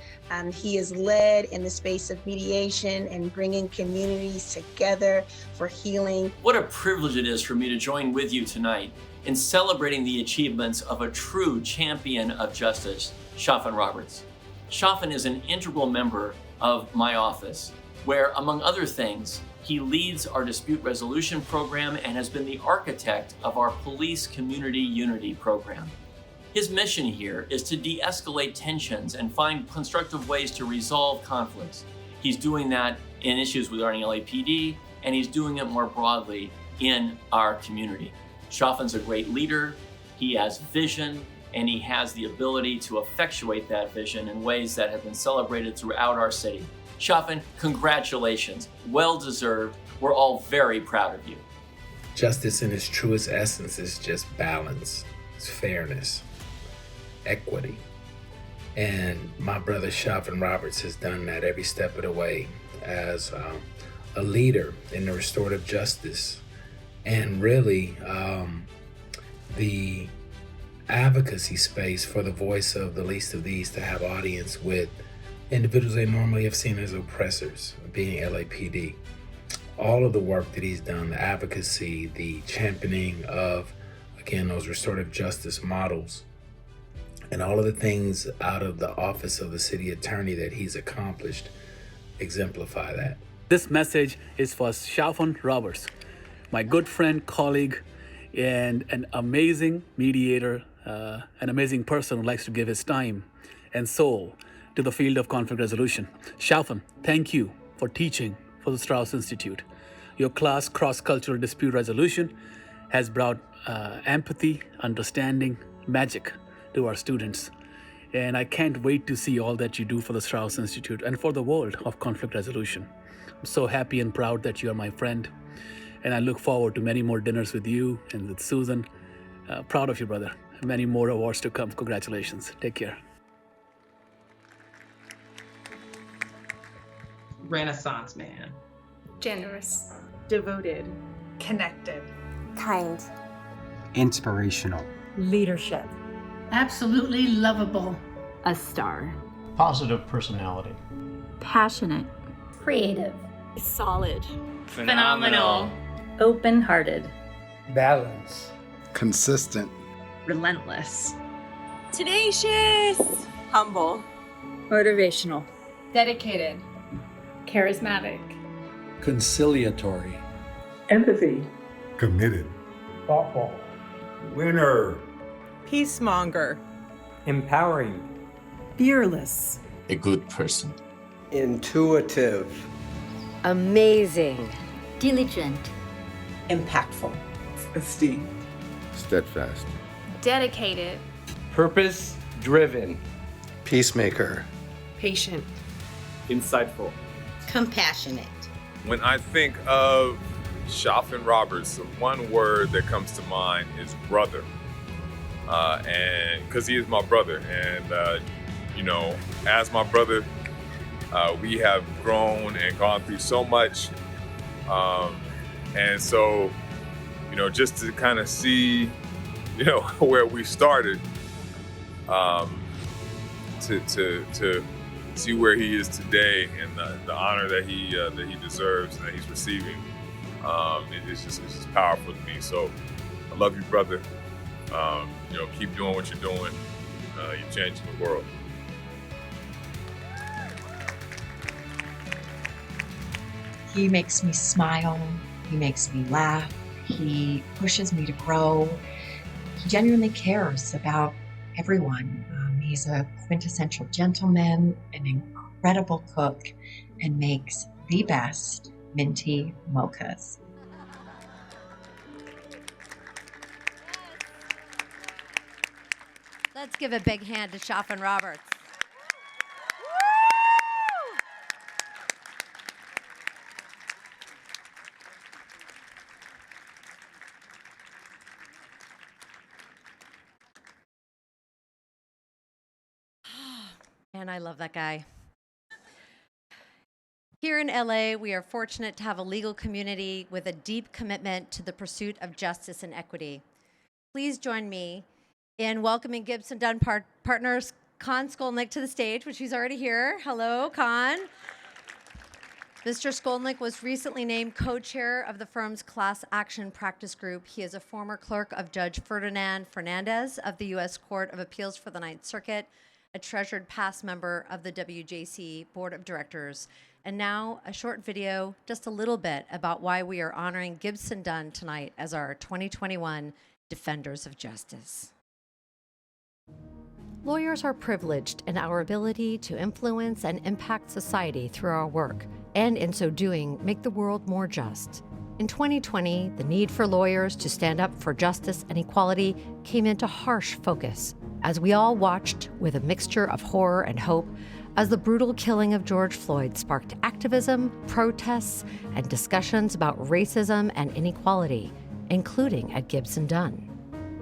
He has led in the space of mediation and bringing communities together for healing. What a privilege it is for me to join with you tonight in celebrating the achievements of a true champion of justice, Shafin Roberts. Shafin is an integral member of my office, where, among other things, he leads our dispute resolution program and has been the architect of our police community unity program. His mission here is to de-escalate tensions and find constructive ways to resolve conflicts. He's doing that in issues regarding LAPD, and he's doing it more broadly in our community. Shafin's a great leader, he has vision, and he has the ability to effectuate that vision in ways that have been celebrated throughout our city. Shafin, congratulations. Well deserved. We're all very proud of you. Justice in its truest essence is just balance, it's fairness, equity. And my brother Shafin Roberts has done that every step of the way as a leader in the restorative justice and really the advocacy space for the voice of the least of these to have audience with individuals they normally have seen as oppressors, being LAPD. All of the work that he's done, the advocacy, the championing of, again, those restorative justice models, and all of the things out of the office of the city attorney that he's accomplished exemplify that. This message is for Shafin Roberts, my good friend, colleague, and an amazing mediator, an amazing person who likes to give his time and soul to the field of conflict resolution. Shafin, thank you for teaching for the Strauss Institute. Your class, Cross-Cultural Dispute Resolution, has brought empathy, understanding, magic to our students. And I can't wait to see all that you do for the Strauss Institute and for the world of conflict resolution. I'm so happy and proud that you are my friend. And I look forward to many more dinners with you and with Susan. Proud of you, brother. Many more awards to come. Congratulations. Take care. Renaissance man. Generous. Devoted. Connected. Kind. Inspirational. Leadership. Absolutely lovable. A star. Positive personality. Passionate. Creative. Solid. Phenomenal. Open-hearted. Balance. Consistent. Relentless. Tenacious. Humble. Motivational. Dedicated. Charismatic. Conciliatory. Empathy. Committed. Thoughtful. Winner. Peacemonger. Empowering. Fearless. A good person. Intuitive. Amazing. Diligent. Impactful. Esteemed. Steadfast. Dedicated. Purpose-driven. Peacemaker. Patient. Insightful. Compassionate. When I think of Shafin Roberts, the one word that comes to mind is brother. And because he is my brother, and you know, as my brother, we have grown and gone through so much, and so, you know, just to kind of see, you know, where we started, to see where he is today and the honor that he deserves and that he's receiving, it's just powerful to me. So I love you, brother. Keep doing what you're doing. You're changing the world. He makes me smile. He makes me laugh. He pushes me to grow. He genuinely cares about everyone. He's a quintessential gentleman, an incredible cook, and makes the best minty mochas. Let's give a big hand to Chaffin Roberts. Man, I love that guy. Here in LA, we are fortunate to have a legal community with a deep commitment to the pursuit of justice and equity. Please join me in welcoming Gibson Dunn partners Con Skolnick to the stage, which he's already here. Hello, Con. Mr. Skolnick was recently named co-chair of the firm's class action practice group. He is a former clerk of Judge Ferdinand Fernandez of the U.S. Court of Appeals for the Ninth Circuit, a treasured past member of the WJC Board of Directors. And now a short video, just a little bit about why we are honoring Gibson Dunn tonight as our 2021 Defenders of Justice. Lawyers are privileged in our ability to influence and impact society through our work, and in so doing, make the world more just. In 2020, the need for lawyers to stand up for justice and equality came into harsh focus as we all watched with a mixture of horror and hope as the brutal killing of George Floyd sparked activism, protests, and discussions about racism and inequality, including at Gibson Dunn.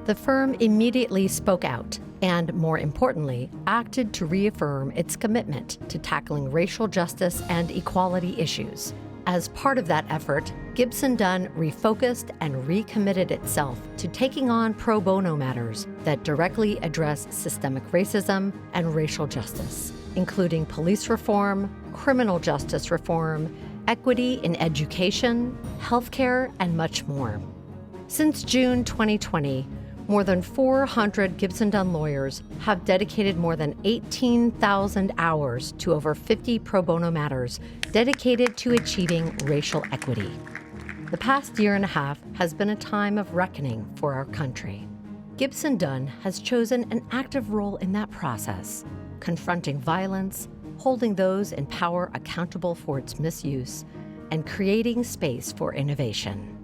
The firm immediately spoke out and, more importantly, acted to reaffirm its commitment to tackling racial justice and equality issues. As part of that effort, Gibson Dunn refocused and recommitted itself to taking on pro bono matters that directly address systemic racism and racial justice, including police reform, criminal justice reform, equity in education, healthcare, and much more. Since June 2020, more than 400 Gibson Dunn lawyers have dedicated more than 18,000 hours to over 50 pro bono matters dedicated to achieving racial equity. The past year and a half has been a time of reckoning for our country. Gibson Dunn has chosen an active role in that process, confronting violence, holding those in power accountable for its misuse, and creating space for innovation.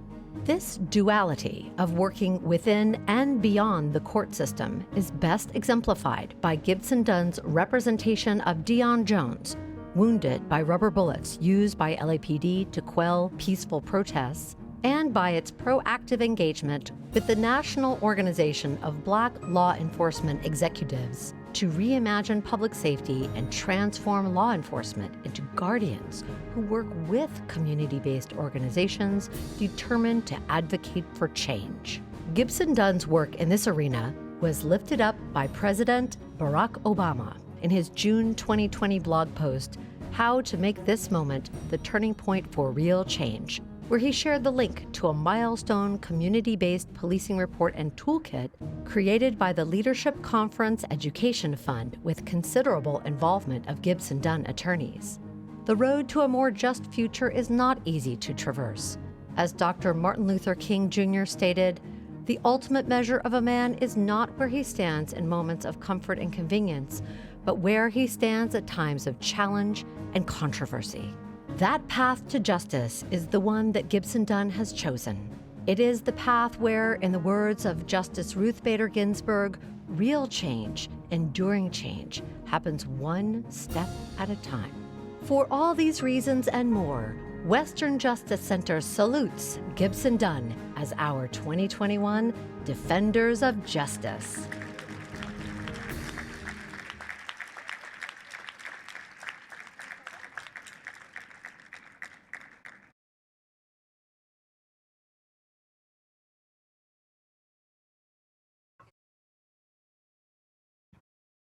This duality of working within and beyond the court system is best exemplified by Gibson Dunn's representation of Dion Jones, wounded by rubber bullets used by LAPD to quell peaceful protests, and by its proactive engagement with the National Organization of Black Law Enforcement Executives to reimagine public safety and transform law enforcement into guardians who work with community-based organizations determined to advocate for change. Gibson Dunn's work in this arena was lifted up by President Barack Obama in his June 2020 blog post, How to Make This Moment the Turning Point for Real Change, where he shared the link to a milestone community-based policing report and toolkit created by the Leadership Conference Education Fund with considerable involvement of Gibson Dunn attorneys. The road to a more just future is not easy to traverse. As Dr. Martin Luther King Jr. stated, the ultimate measure of a man is not where he stands in moments of comfort and convenience, but where he stands at times of challenge and controversy. That path to justice is the one that Gibson Dunn has chosen. It is the path where, in the words of Justice Ruth Bader Ginsburg, real change, enduring change, happens one step at a time. For all these reasons and more, Western Justice Center salutes Gibson Dunn as our 2021 Defenders of Justice.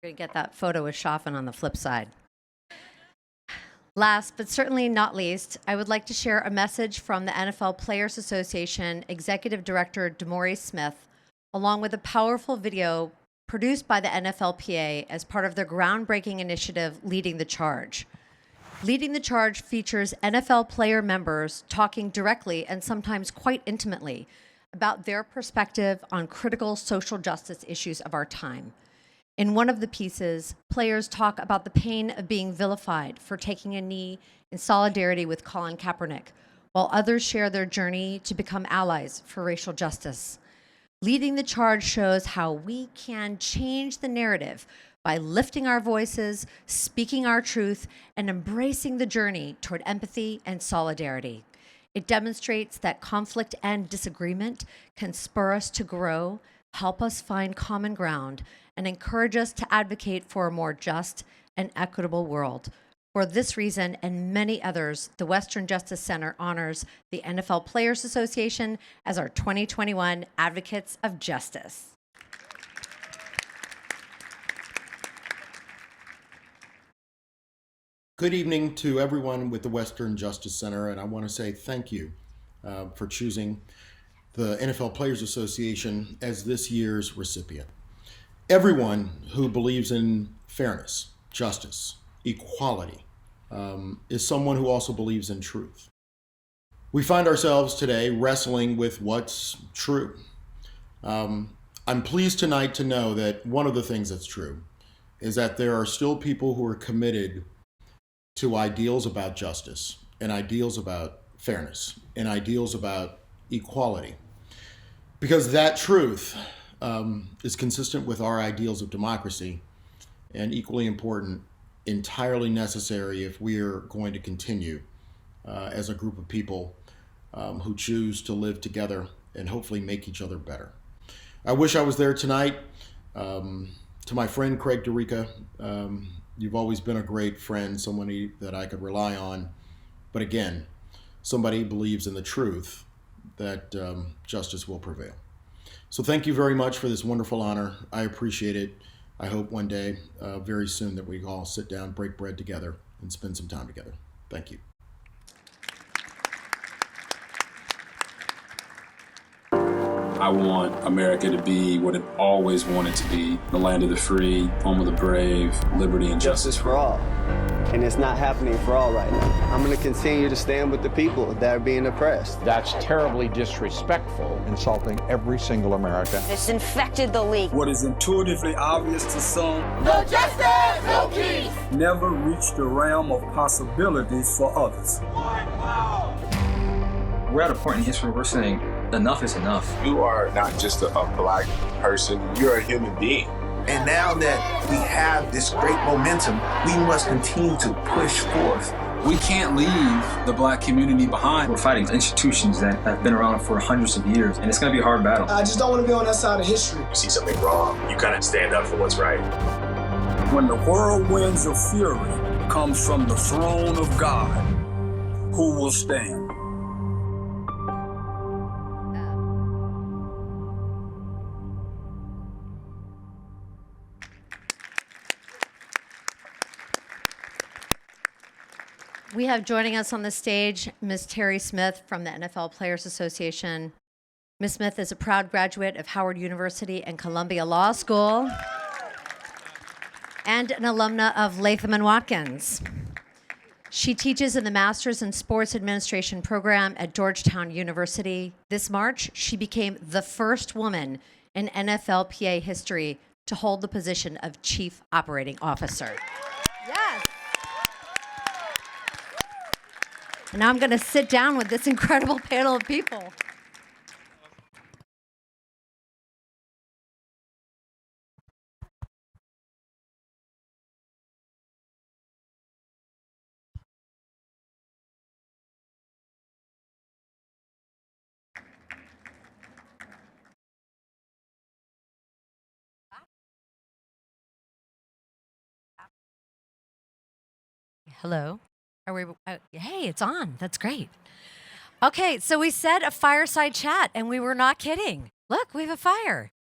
We're going to get that photo with Chaffin on the flip side. Last but certainly not least, I would like to share a message from the NFL Players Association Executive Director DeMaurice Smith, along with a powerful video produced by the NFLPA as part of their groundbreaking initiative, Leading the Charge. Leading the Charge features NFL player members talking directly and sometimes quite intimately about their perspective on critical social justice issues of our time. In one of the pieces, players talk about the pain of being vilified for taking a knee in solidarity with Colin Kaepernick, while others share their journey to become allies for racial justice. Leading the Charge shows how we can change the narrative by lifting our voices, speaking our truth, and embracing the journey toward empathy and solidarity. It demonstrates that conflict and disagreement can spur us to grow, help us find common ground, and encourage us to advocate for a more just and equitable world. For this reason and many others, the Western Justice Center honors the NFL Players Association as our 2021 Advocates of Justice. Good evening to everyone with the Western Justice Center, and I want to say thank you for choosing the NFL Players Association as this year's recipient. Everyone who believes in fairness, justice, equality, is someone who also believes in truth. We find ourselves today wrestling with what's true. I'm pleased tonight to know that one of the things that's true is that there are still people who are committed to ideals about justice and ideals about fairness and ideals about equality. Because that truth is consistent with our ideals of democracy and equally important, entirely necessary if we are going to continue as a group of people who choose to live together and hopefully make each other better. I wish I was there tonight. To my friend Craig DeRica, you've always been a great friend, somebody that I could rely on. But again, somebody who believes in the truth that justice will prevail. So thank you very much for this wonderful honor. I appreciate it. I hope one day, very soon, that we all sit down, break bread together, and spend some time together. Thank you. I want America to be what it always wanted to be, the land of the free, home of the brave, liberty and justice for all. And it's not happening for all right now. I'm going to continue to stand with the people that are being oppressed. That's terribly disrespectful. Insulting every single American. It's infected the league. What is intuitively obvious to some, no justice, no peace, never reached the realm of possibilities for others. We're at a point in history where we're saying enough is enough. You are not just a black person, you're a human being. And now that we have this great momentum, we must continue to push forth. We can't leave the black community behind. We're fighting institutions that have been around for hundreds of years, and it's going to be a hard battle. I just don't want to be on that side of history. You see something wrong, you kind of stand up for what's right. When the whirlwinds of fury comes from the throne of God, who will stand? We have joining us on the stage Ms. Terry Smith from the NFL Players Association. Ms. Smith is a proud graduate of Howard University and Columbia Law School and an alumna of Latham & Watkins. She teaches in the Master's in Sports Administration program at Georgetown University. This March, she became the first woman in NFLPA history to hold the position of Chief Operating Officer. Yes. And now I'm going to sit down with this incredible panel of people. Hello. Are we? Hey, it's on. That's great. Okay, so we said a fireside chat, and we were not kidding. Look, we have a fire.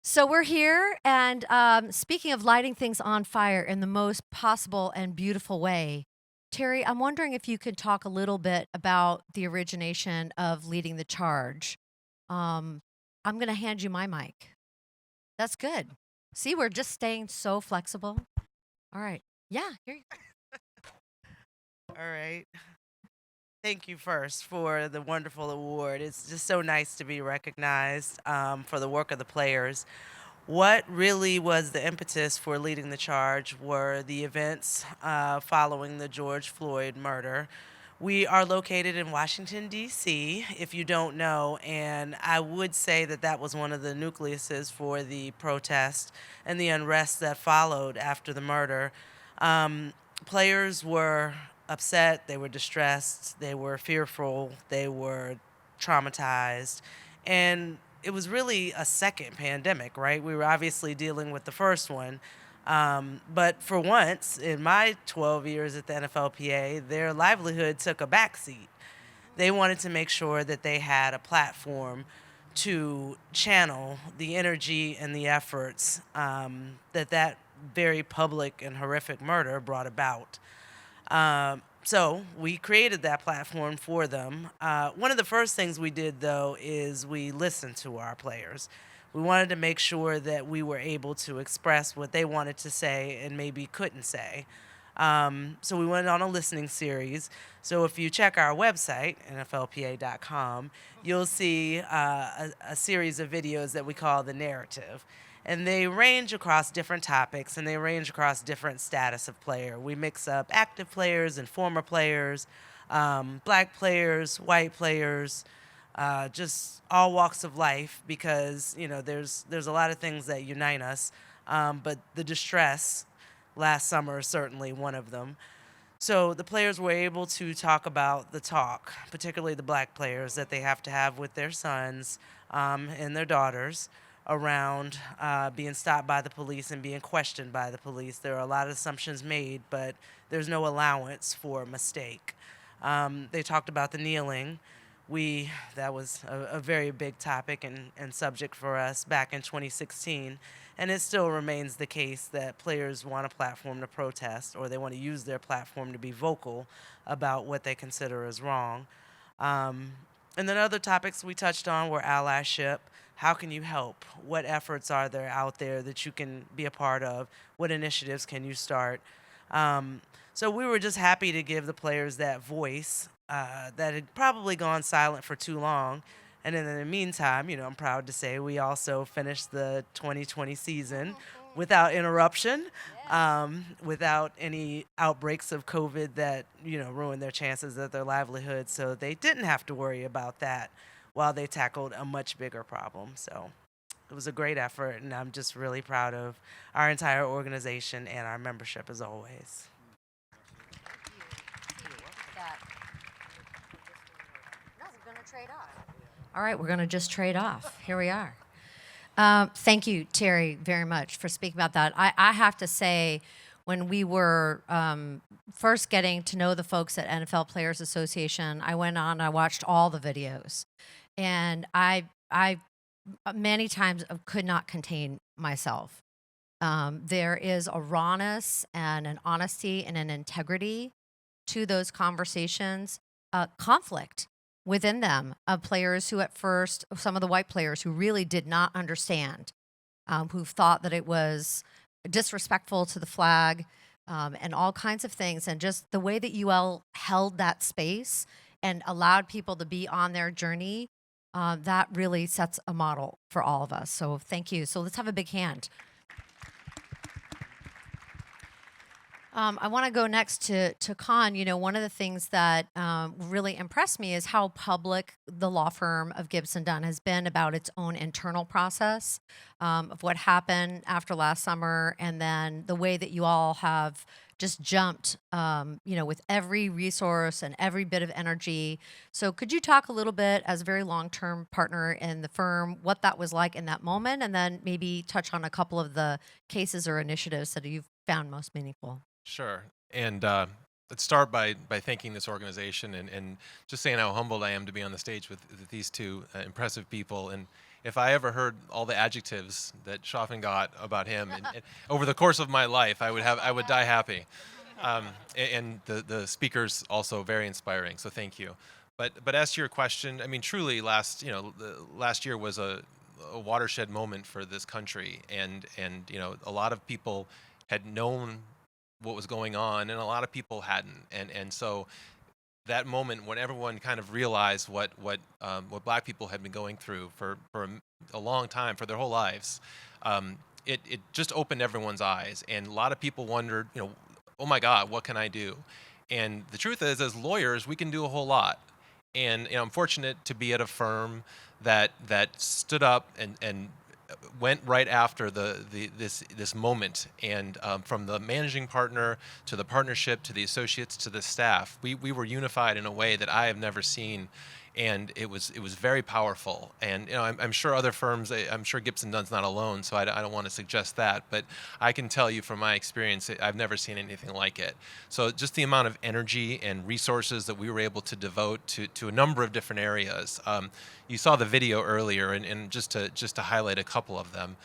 So we're here, and speaking of lighting things on fire in the most possible and beautiful way, Terry, I'm wondering if you could talk a little bit about the origination of Leading the Charge. I'm going to hand you my mic. That's good. See, we're just staying so flexible. All right. Yeah, here you go. All right. Thank you first for the wonderful award. It's just so nice to be recognized for the work of the players. What really was the impetus for Leading the Charge were the events following the George Floyd murder. We are located in Washington, D.C., if you don't know, and I would say that that was one of the nucleuses for the protest and the unrest that followed after the murder. Players were upset, they were distressed, they were fearful, they were traumatized, and it was really a second pandemic, right? We were obviously dealing with the first one, but for once, in my 12 years at the NFLPA, their livelihood took a backseat. They wanted to make sure that they had a platform to channel the energy and the efforts that very public and horrific murder brought about. So we created that platform for them. One of the first things we did, though, is we listened to our players. We wanted to make sure that we were able to express what they wanted to say and maybe couldn't say. So we went on a listening series. So if you check our website, nflpa.com, you'll see a series of videos that we call The Narrative. And they range across different topics, and they range across different status of player. We mix up active players and former players, black players, white players, just all walks of life, because there's a lot of things that unite us, but the distress last summer is certainly one of them. So the players were able to talk about the talk, particularly the black players, that they have to have with their sons and their daughters around being stopped by the police and being questioned by the police. There are a lot of assumptions made, but there's no allowance for a mistake. They talked about the kneeling. That was a very big topic and subject for us back in 2016, and it still remains the case that players want a platform to protest, or they want to use their platform to be vocal about what they consider as wrong. And then other topics we touched on were allyship. How can you help? What efforts are there out there that you can be a part of? What initiatives can you start? So we were just happy to give the players that voice that had probably gone silent for too long. And then in the meantime, I'm proud to say we also finished the 2020 season without interruption, without any outbreaks of COVID that, ruined their chances of their livelihood. So they didn't have to worry about that while they tackled a much bigger problem. So it was a great effort, and I'm just really proud of our entire organization and our membership as always. All right, we're going to just trade off. Here we are. Thank you, Terry, very much for speaking about that. I have to say, when we were first getting to know the folks at NFL Players Association, I went on, I watched all the videos. And I many times could not contain myself. There is a rawness and an honesty and an integrity to those conversations, conflict within them of players who at first, some of the white players who really did not understand, who thought that it was disrespectful to the flag and all kinds of things. And just the way that UL held that space and allowed people to be on their journey, that really sets a model for all of us. So thank you. So let's have a big hand. I want to go next to Con. One of the things that really impressed me is how public the law firm of Gibson Dunn has been about its own internal process of what happened after last summer, and then the way that you all have just jumped, with every resource and every bit of energy. So could you talk a little bit, as a very long-term partner in the firm, what that was like in that moment, and then maybe touch on a couple of the cases or initiatives that you've found most meaningful? Sure. And let's start by thanking this organization and just saying how humbled I am to be on the stage with these two impressive people. And if I ever heard all the adjectives that Chaffin got about him and over the course of my life, I would die happy. And the speakers also very inspiring. So thank you. But as to your question, I mean, truly, last year was a watershed moment for this country, and a lot of people had known what was going on, and a lot of people hadn't, and so that moment when everyone kind of realized what Black people had been going through for a long time, for their whole lives, it just opened everyone's eyes, and a lot of people wondered, oh my God, what can I do? And the truth is, as lawyers, we can do a whole lot. And I'm fortunate to be at a firm that stood up and went right after this moment. And from the managing partner to the partnership to the associates to the staff, we were unified in a way that I have never seen. And it was very powerful. And I'm sure other firms, I'm sure Gibson Dunn's not alone, so I don't want to suggest that. But I can tell you from my experience, I've never seen anything like it. So just the amount of energy and resources that we were able to devote to a number of different areas. You saw the video earlier, and just to highlight a couple of them.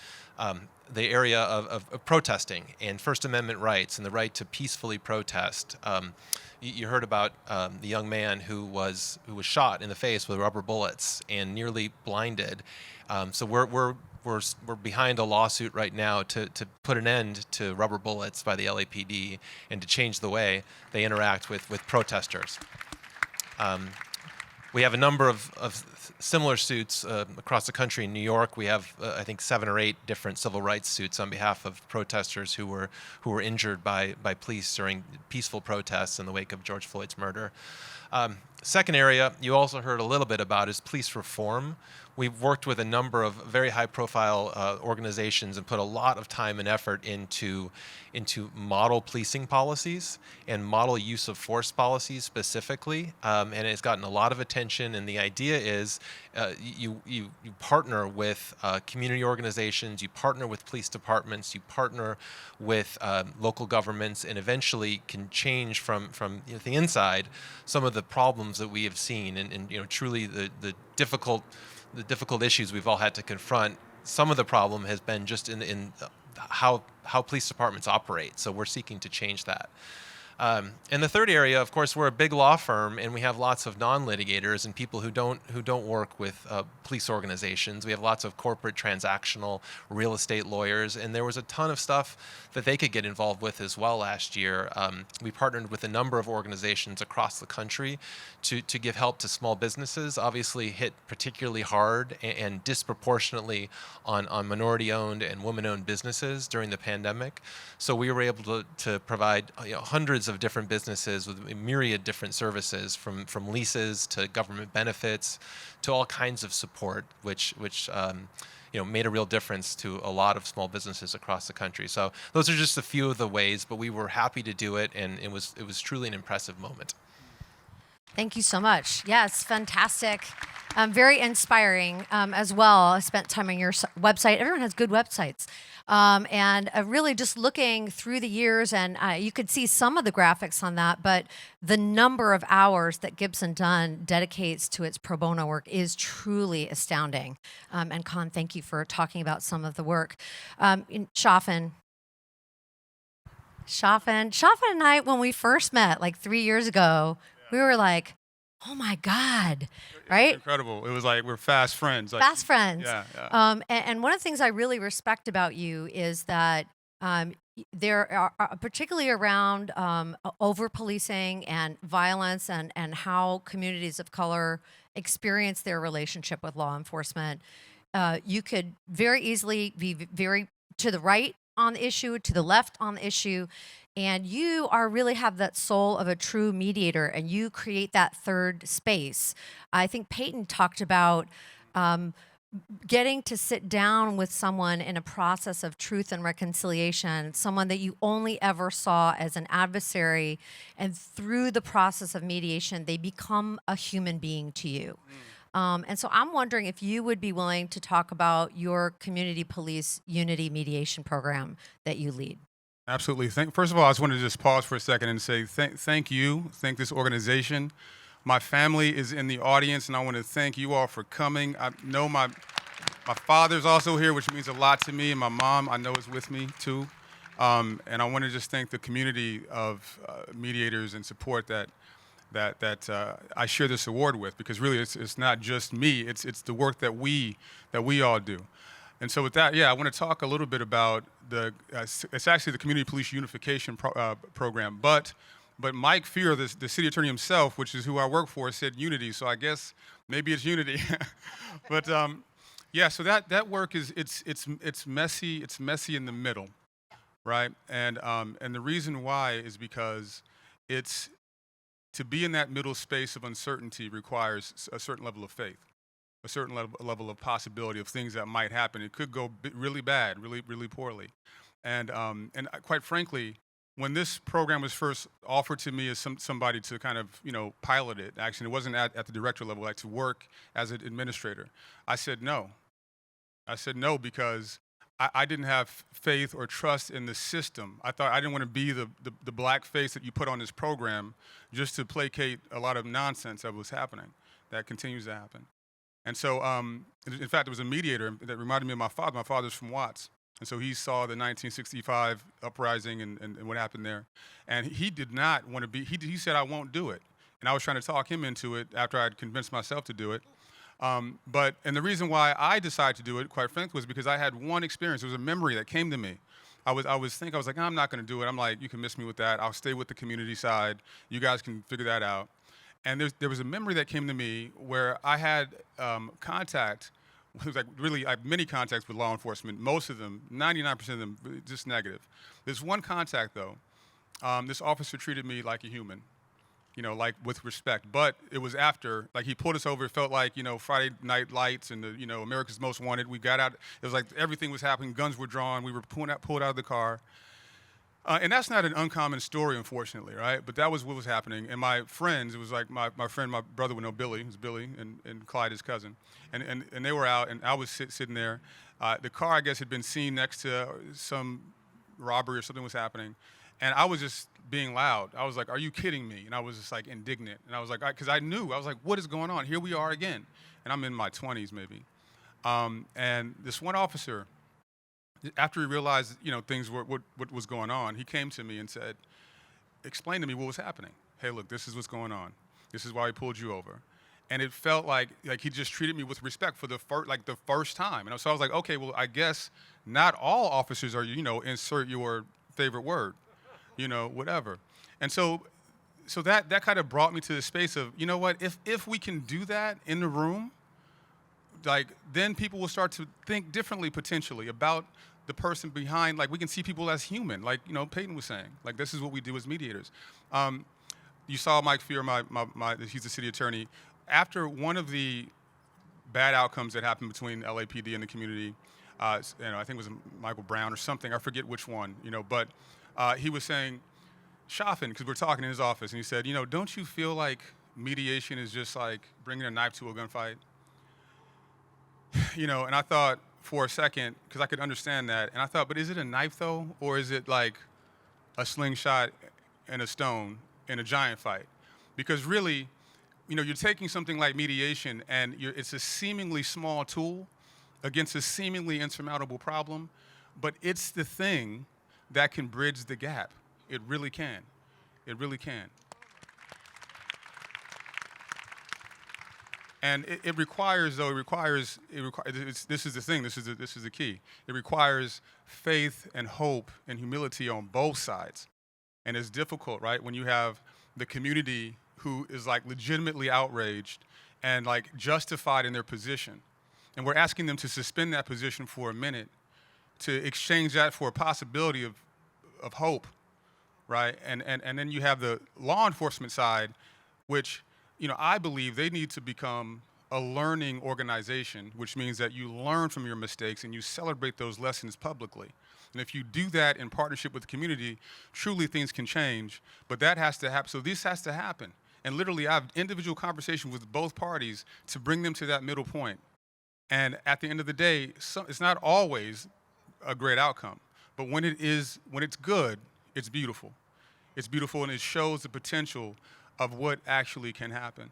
The area of protesting and First Amendment rights and the right to peacefully protest. You heard about the young man who was shot in the face with rubber bullets and nearly blinded. So we're behind a lawsuit right now to put an end to rubber bullets by the LAPD and to change the way they interact with protesters. We have a number of similar suits across the country. In New York, we have, I think, 7 or 8 different civil rights suits on behalf of protesters who were injured by police during peaceful protests in the wake of George Floyd's murder. Second area you also heard a little bit about is police reform. We've worked with a number of very high-profile organizations and put a lot of time and effort into model policing policies and model use of force policies specifically, and it's gotten a lot of attention. And the idea is you partner with community organizations, you partner with police departments, you partner with local governments, and eventually can change from the inside some of the problems that we have seen, and truly the difficult issues we've all had to confront. Some of the problem has been just in how police departments operate. So we're seeking to change that. And the third area, of course, we're a big law firm, and we have lots of non-litigators and people who don't work with police organizations. We have lots of corporate transactional real estate lawyers, and there was a ton of stuff that they could get involved with as well last year. We partnered with a number of organizations across the country to give help to small businesses, obviously hit particularly hard and disproportionately on minority-owned and women-owned businesses during the pandemic. So we were able to provide hundreds of different businesses with a myriad different services, from leases to government benefits to all kinds of support, which made a real difference to a lot of small businesses across the country. So those are just a few of the ways, but we were happy to do it, and it was truly an impressive moment. Thank you so much. Yes, fantastic. Very inspiring as well. I spent time on your website. Everyone has good websites. And really just looking through the years, and you could see some of the graphics on that, but the number of hours that Gibson Dunn dedicates to its pro bono work is truly astounding. And Con, thank you for talking about some of the work. Chaffin and I, when we first met like 3 years ago, we were like, oh my God, right? Incredible. It was like we're fast friends. Fast friends. Yeah. And one of the things I really respect about you is that there are, particularly around over-policing and violence and how communities of color experience their relationship with law enforcement, you could very easily be very to the right on the issue, to the left on the issue, and you really have that soul of a true mediator, and you create that third space. I think Peyton talked about getting to sit down with someone in a process of truth and reconciliation, someone that you only ever saw as an adversary, and through the process of mediation, they become a human being to you. And so I'm wondering if you would be willing to talk about your community police unity mediation program that you lead. Absolutely. First of all, I just wanted to just pause for a second and say thank you. Thank this organization. My family is in the audience, and I want to thank you all for coming. I know my My father's also here, which means a lot to me, and my mom, I know, is with me too. And I want to just thank the community of mediators and support that I share this award with, because really it's not just me, it's the work that we all do. And so with that, yeah, I want to talk a little bit about it's actually the Community Police Unification Program, but Mike Fear, the city attorney himself, which is who I work for, said unity, so I guess maybe it's unity. But yeah, so that work is it's messy in the middle, right? And the reason why is because to be in that middle space of uncertainty requires a certain level of faith, a certain level of possibility of things that might happen. It could go really bad, really poorly. And quite frankly, when this program was first offered to me as somebody to kind of, pilot it, actually, it wasn't at the director level, like to work as an administrator, I said no. I said no because I didn't have faith or trust in the system. I thought I didn't want to be the black face that you put on this program just to placate a lot of nonsense that was happening, that continues to happen. And so, in fact, there was a mediator that reminded me of my father. My father's from Watts. And so he saw the 1965 uprising and what happened there. And he did not want to be, he said, I won't do it. And I was trying to talk him into it after I'd convinced myself to do it. And the reason why I decided to do it, quite frankly, was because I had one experience. It was a memory that came to me. I was like, I'm not going to do it. I'm like, you can miss me with that. I'll stay with the community side. You guys can figure that out. And there was a memory that came to me where I had contact. It was like really, I have many contacts with law enforcement. Most of them, 99% of them, just negative. There's one contact though. This officer treated me like a human. Like with respect. But it was after, like he pulled us over. It felt like, Friday Night Lights and America's Most Wanted. We got out. It was like everything was happening. Guns were drawn. We were pulled out of the car. And that's not an uncommon story, unfortunately, right? But that was what was happening. And my friends, it was like my friend, my brother would know Billy. It was Billy and Clyde, his cousin. And they were out, and I was sitting there. The car, I guess, had been seen next to some robbery or something was happening. And I was just being loud. I was like, are you kidding me? And I was just like indignant. And I was like, because I knew, I was like, what is going on? Here we are again. And I'm in my 20s maybe. And this one officer, after he realized, things were, what was going on, he came to me and said, explain to me what was happening. Hey, look, this is what's going on. This is why he pulled you over. And it felt like he just treated me with respect for the first time. And so I was like, okay, well, I guess not all officers are, insert your favorite word. Whatever. And so that kind of brought me to the space of, you know what, if we can do that in the room, then people will start to think differently potentially about the person behind, we can see people as human, Peyton was saying, this is what we do as mediators. You saw Mike Fear, he's the city attorney. After one of the bad outcomes that happened between LAPD and the community, I think it was Michael Brown or something, I forget which one, but he was saying, Chaffin, because we're talking in his office, and he said, don't you feel like mediation is just like bringing a knife to a gunfight? And I thought for a second, because I could understand that, and I thought, but is it a knife though, or is it like a slingshot and a stone in a giant fight? Because really, you're taking something like mediation, and it's a seemingly small tool against a seemingly insurmountable problem, but it's the thing that can bridge the gap. It really can. It really can. And it requires, though, this is the thing, this is the key. It requires faith and hope and humility on both sides. And it's difficult, right, when you have the community who is legitimately outraged and justified in their position. And we're asking them to suspend that position for a minute to exchange that for a possibility of hope, right? And then you have the law enforcement side, which, I believe they need to become a learning organization, which means that you learn from your mistakes and you celebrate those lessons publicly. And if you do that in partnership with the community, truly things can change, but that has to happen. So this has to happen. And literally, I have individual conversations with both parties to bring them to that middle point. And at the end of the day, it's not always a great outcome. But when it's good, it's beautiful. It's beautiful, and it shows the potential of what actually can happen.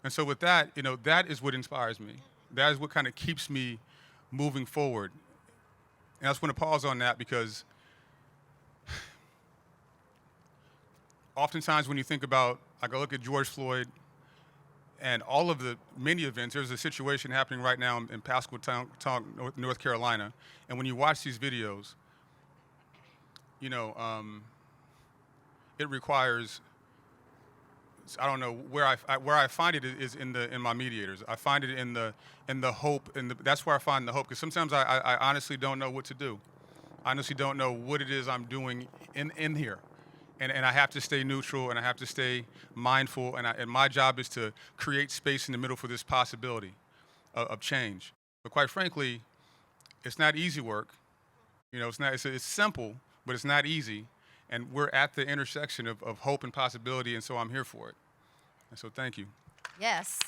And so with that, that is what inspires me. That is what kind of keeps me moving forward. And I just want to pause on that because oftentimes when you think about, like I look at George Floyd and all of the many events, there's a situation happening right now in Pasco, North Carolina. And when you watch these videos, it requires, I don't know where I find it is in my mediators. I find it in the hope, and that's where I find the hope. Because sometimes I honestly don't know what to do. I honestly don't know what it is I'm doing in here, and I have to stay neutral and I have to stay mindful. And my job is to create space in the middle for this possibility of change. But quite frankly, it's not easy work. It's simple, but it's not easy. And we're at the intersection of hope and possibility, and so I'm here for it. And so thank you. Yes.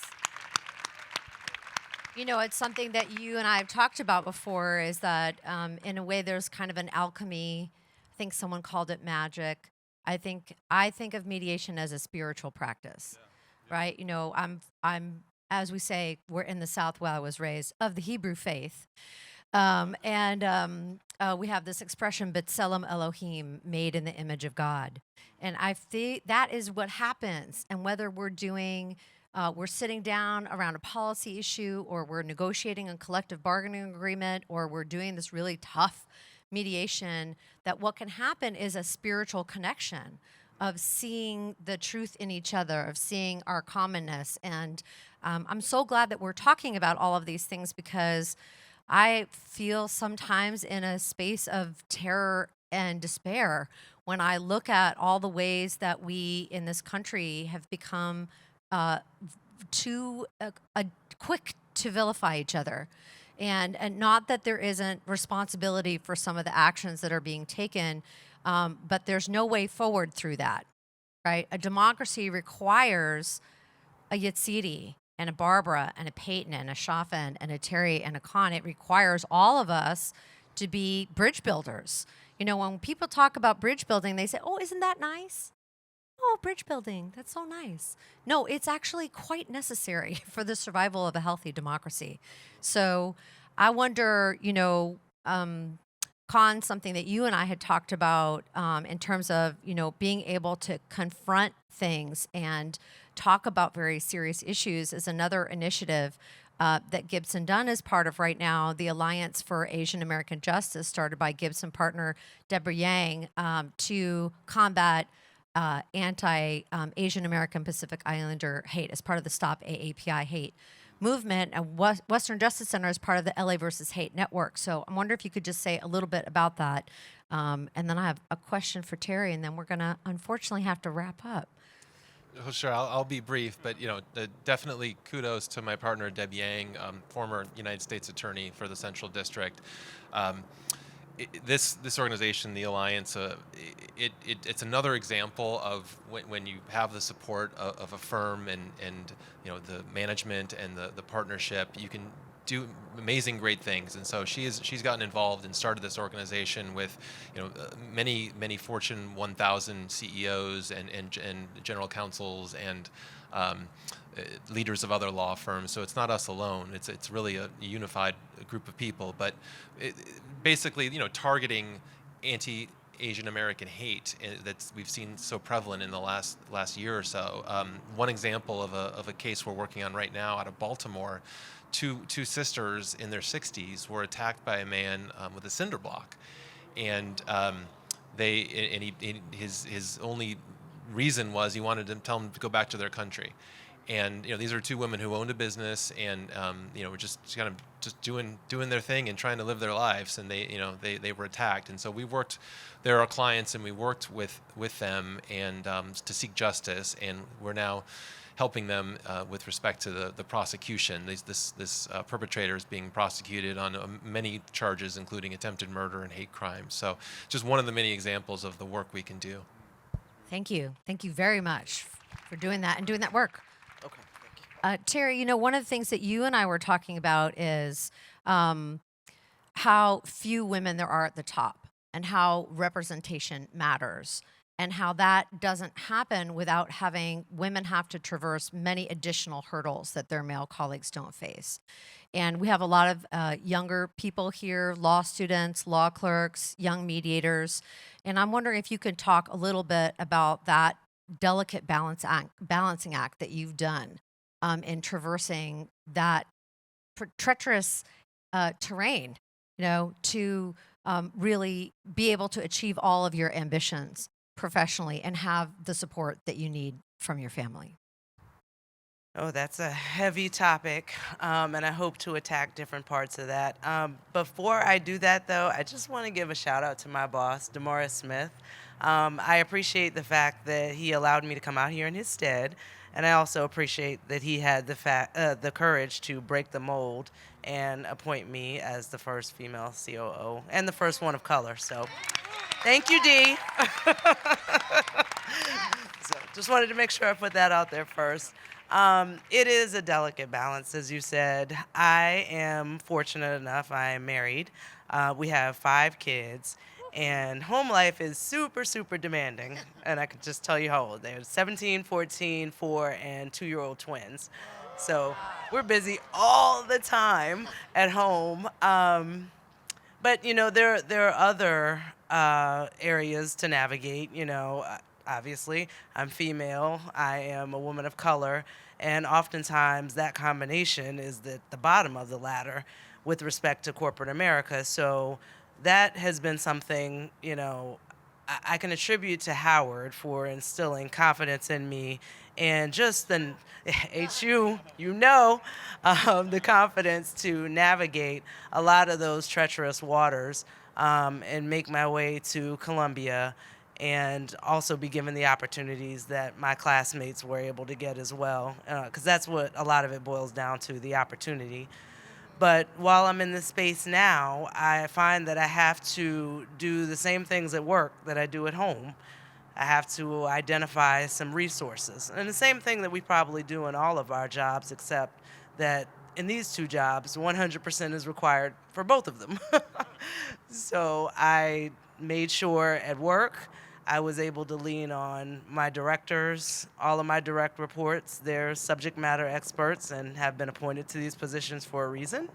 It's something that you and I have talked about before, is that in a way there's kind of an alchemy. I think someone called it magic. I think of mediation as a spiritual practice, right? I'm, as we say, we're in the South where I was raised, of the Hebrew faith. We have this expression, B'Tselem Elohim, made in the image of God. And I think that is what happens. And whether we're sitting down around a policy issue, or we're negotiating a collective bargaining agreement, or we're doing this really tough mediation, that what can happen is a spiritual connection of seeing the truth in each other, of seeing our commonness. And I'm so glad that we're talking about all of these things, because I feel sometimes in a space of terror and despair when I look at all the ways that we in this country have become too quick to vilify each other. And not that there isn't responsibility for some of the actions that are being taken, but there's no way forward through that, right? A democracy requires a Yatzidi and a Barbara and a Peyton and a Shafin and a Terry and a Khan. It requires all of us to be bridge builders. When people talk about bridge building, they say, oh, isn't that nice? Oh, bridge building, that's so nice. No, it's actually quite necessary for the survival of a healthy democracy. So I wonder, Khan, something that you and I had talked about in terms of, being able to confront things and talk about very serious issues is another initiative that Gibson Dunn is part of right now, the Alliance for Asian American Justice, started by Gibson partner Deborah Yang to combat anti-Asian American Pacific Islander hate as part of the Stop AAPI Hate movement. And Western Justice Center is part of the LA versus Hate Network. So I wonder if you could just say a little bit about that. And then I have a question for Terry, and then we're going to unfortunately have to wrap up. Oh, sure, I'll be brief, but definitely kudos to my partner Deb Yang, former United States Attorney for the Central District. This organization, the Alliance, it's another example of when you have the support of a firm and the management and the partnership, you can do amazing great things. And so she's gotten involved and started this organization with many Fortune 1000 CEOs and general counsels and leaders of other law firms. So it's not us alone. It's really a unified group of people. But basically, targeting anti-Asian American hate that we've seen so prevalent in the last year or so. One example of a case we're working on right now out of Baltimore. Two sisters in their 60s were attacked by a man with a cinder block, and his only reason was he wanted to tell them to go back to their country. And these are two women who owned a business and were just kind of just doing their thing and trying to live their lives, and they were attacked. And so we worked. They're our clients, and we worked with them and to seek justice. And we're now helping them with respect to the prosecution. This perpetrator is being prosecuted on many charges, including attempted murder and hate crimes. So just one of the many examples of the work we can do. Thank you. Thank you very much for doing that and doing that work. Okay, thank you. Terry, one of the things that you and I were talking about is how few women there are at the top and how representation matters. and how that doesn't happen without having women have to traverse many additional hurdles that their male colleagues don't face. And we have a lot of younger people here, law students, law clerks, young mediators. And I'm wondering if you could talk a little bit about that delicate balancing act that you've done in traversing that treacherous terrain, to really be able to achieve all of your ambitions professionally and have the support that you need from your family. Oh, that's a heavy topic, and I hope to attack different parts of that. Before I do that, though, I just want to give a shout out to my boss, Demora Smith. I appreciate the fact that he allowed me to come out here in his stead, and I also appreciate that he had the courage to break the mold and appoint me as the first female COO and the first one of color. So, thank you, D. So, just wanted to make sure I put that out there first. It is a delicate balance, as you said. I am fortunate enough, I am married. We have 5 kids, and home life is super, super demanding. And I can just tell you how old they are: 17, 14, 4, and 2-year-old twins. So we're busy all the time at home. But, there are other areas to navigate. Obviously, I'm female, I am a woman of color, and oftentimes that combination is at the bottom of the ladder with respect to corporate America. So that has been something, I can attribute to Howard for instilling confidence in me, and just the HU, the confidence to navigate a lot of those treacherous waters and make my way to Columbia, and also be given the opportunities that my classmates were able to get as well, because that's what a lot of it boils down to, the opportunity. But while I'm in this space now, I find that I have to do the same things at work that I do at home. I have to identify some resources. And the same thing that we probably do in all of our jobs, except that in these 2 jobs, 100% is required for both of them. So I made sure at work I was able to lean on my directors. All of my direct reports, they're subject matter experts and have been appointed to these positions for a reason.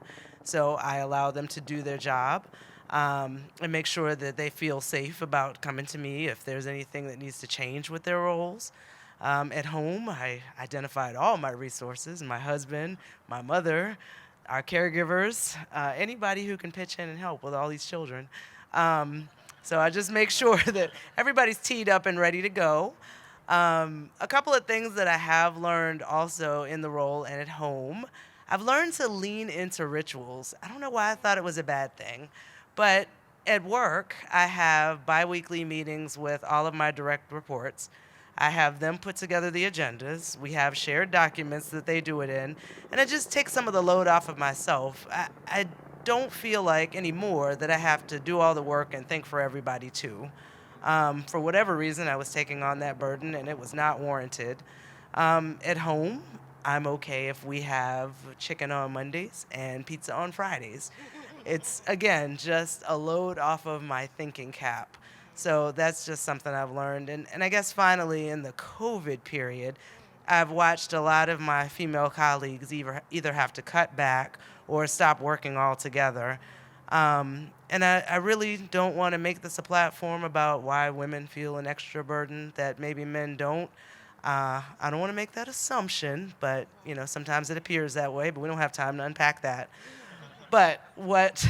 So I allow them to do their job and make sure that they feel safe about coming to me if there's anything that needs to change with their roles. At home, I identified all my resources: my husband, my mother, our caregivers, anybody who can pitch in and help with all these children. So I just make sure that everybody's teed up and ready to go. A couple of things that I have learned also in the role and at home: I've learned to lean into rituals. I don't know why I thought it was a bad thing, but at work, I have biweekly meetings with all of my direct reports. I have them put together the agendas. We have shared documents that they do it in, and it just takes some of the load off of myself. I don't feel like anymore that I have to do all the work and think for everybody too. For whatever reason, I was taking on that burden, and it was not warranted. At home, I'm okay if we have chicken on Mondays and pizza on Fridays. It's, again, just a load off of my thinking cap. So that's just something I've learned. And I guess finally, in the COVID period, I've watched a lot of my female colleagues either have to cut back or stop working altogether. And I really don't want to make this a platform about why women feel an extra burden that maybe men don't. I don't want to make that assumption, but sometimes it appears that way, but we don't have time to unpack that. But what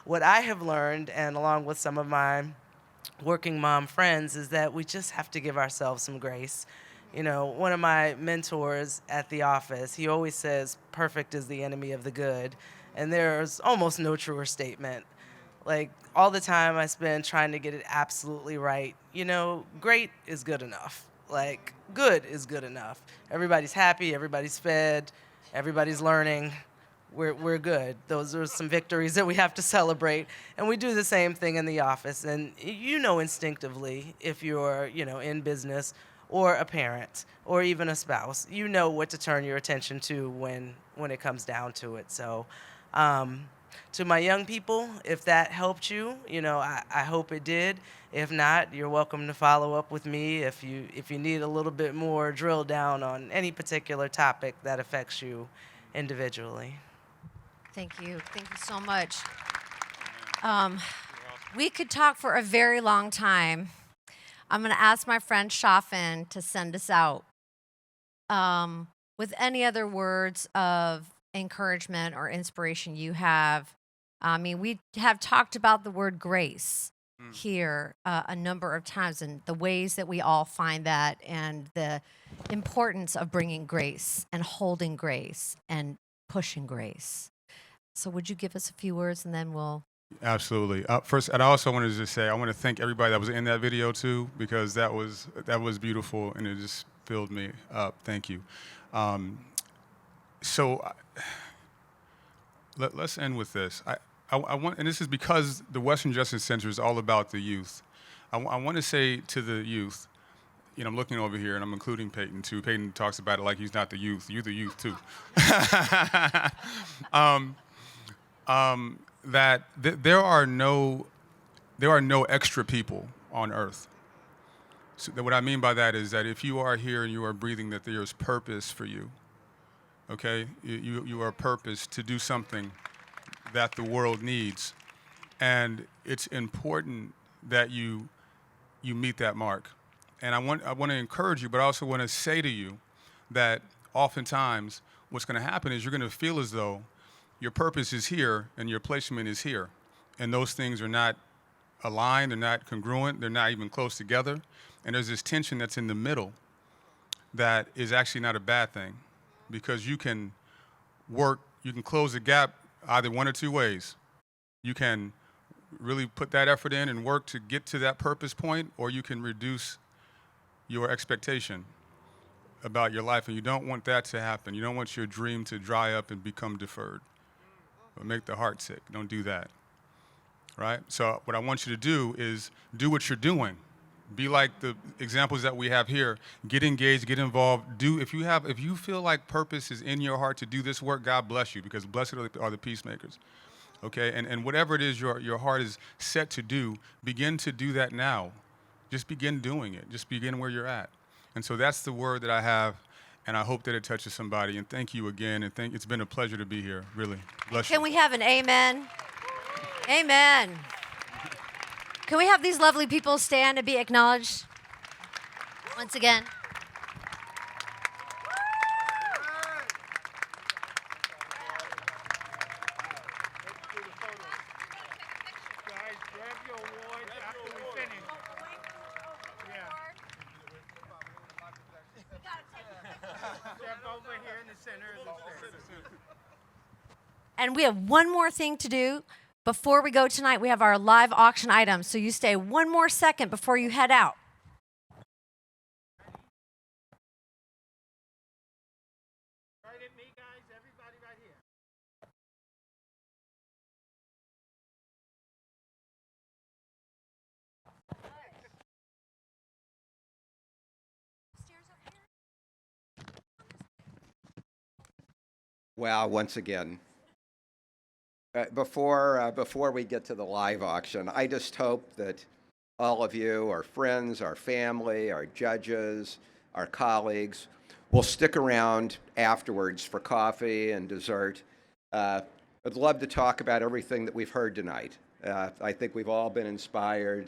I have learned, and along with some of my working mom friends, is that we just have to give ourselves some grace. One of my mentors at the office, he always says, perfect is the enemy of the good. And there's almost no truer statement. Like, all the time I spend trying to get it absolutely right. Great is good enough. Like, good is good enough. Everybody's happy, everybody's fed, everybody's learning. We're good. Those are some victories that we have to celebrate. And we do the same thing in the office. And instinctively, if you're, in business or a parent or even a spouse, what to turn your attention to when it comes down to it. So To my young people, if that helped you, I hope it did. If not, you're welcome to follow up with me if you need a little bit more drill down on any particular topic that affects you individually. Thank you. Thank you so much. We could talk for a very long time. I'm going to ask my friend Shafin to send us out with any other words of encouragement or inspiration you have. I mean, we have talked about the word grace here a number of times, and the ways that we all find that, and the importance of bringing grace and holding grace and pushing grace. So would you give us a few words, and then we'll... Absolutely. First, and I also wanted to just say I want to thank everybody that was in that video too, because that was beautiful and it just filled me up. Thank you. Let's end with this. I want, and this is because the Western Justice Center is all about the youth. I want to say to the youth, I'm looking over here and I'm including Peyton too. Peyton talks about it like he's not the youth. You're the youth too. That there are no extra people on earth. So what I mean by that is that if you are here and you are breathing, that there is purpose for you. Okay, you are purposed to do something that the world needs, and it's important that you meet that mark. And I want to encourage you, but I also want to say to you that oftentimes what's going to happen is you're going to feel as though your purpose is here and your placement is here. And those things are not aligned, they're not congruent, they're not even close together. And there's this tension that's in the middle that is actually not a bad thing, because you can close the gap either one or two ways. You can really put that effort in and work to get to that purpose point, or you can reduce your expectation about your life, and you don't want that to happen. You don't want your dream to dry up and become deferred. Or make the heart sick. Don't do that, right? So what I want you to do is do what you're doing. Be like the examples that we have here. Get engaged, get involved. If you feel like purpose is in your heart to do this work, God bless you, because blessed are the peacemakers. Okay, and whatever it is your heart is set to do, begin to do that now. Just begin doing it. Just begin where you're at. And so that's the word that I have. And I hope that it touches somebody. And thank you again. And it's been a pleasure to be here, really. Bless you. Can we have an amen? Amen. Can we have these lovely people stand and be acknowledged once again? And we have one more thing to do before we go tonight. We have our live auction items. So you stay one more second before you head out. Right at me, guys. Everybody right here. Well, once again, before we get to the live auction, I just hope that all of you, our friends, our family, our judges, our colleagues, will stick around afterwards for coffee and dessert. I'd love to talk about everything that we've heard tonight. I think we've all been inspired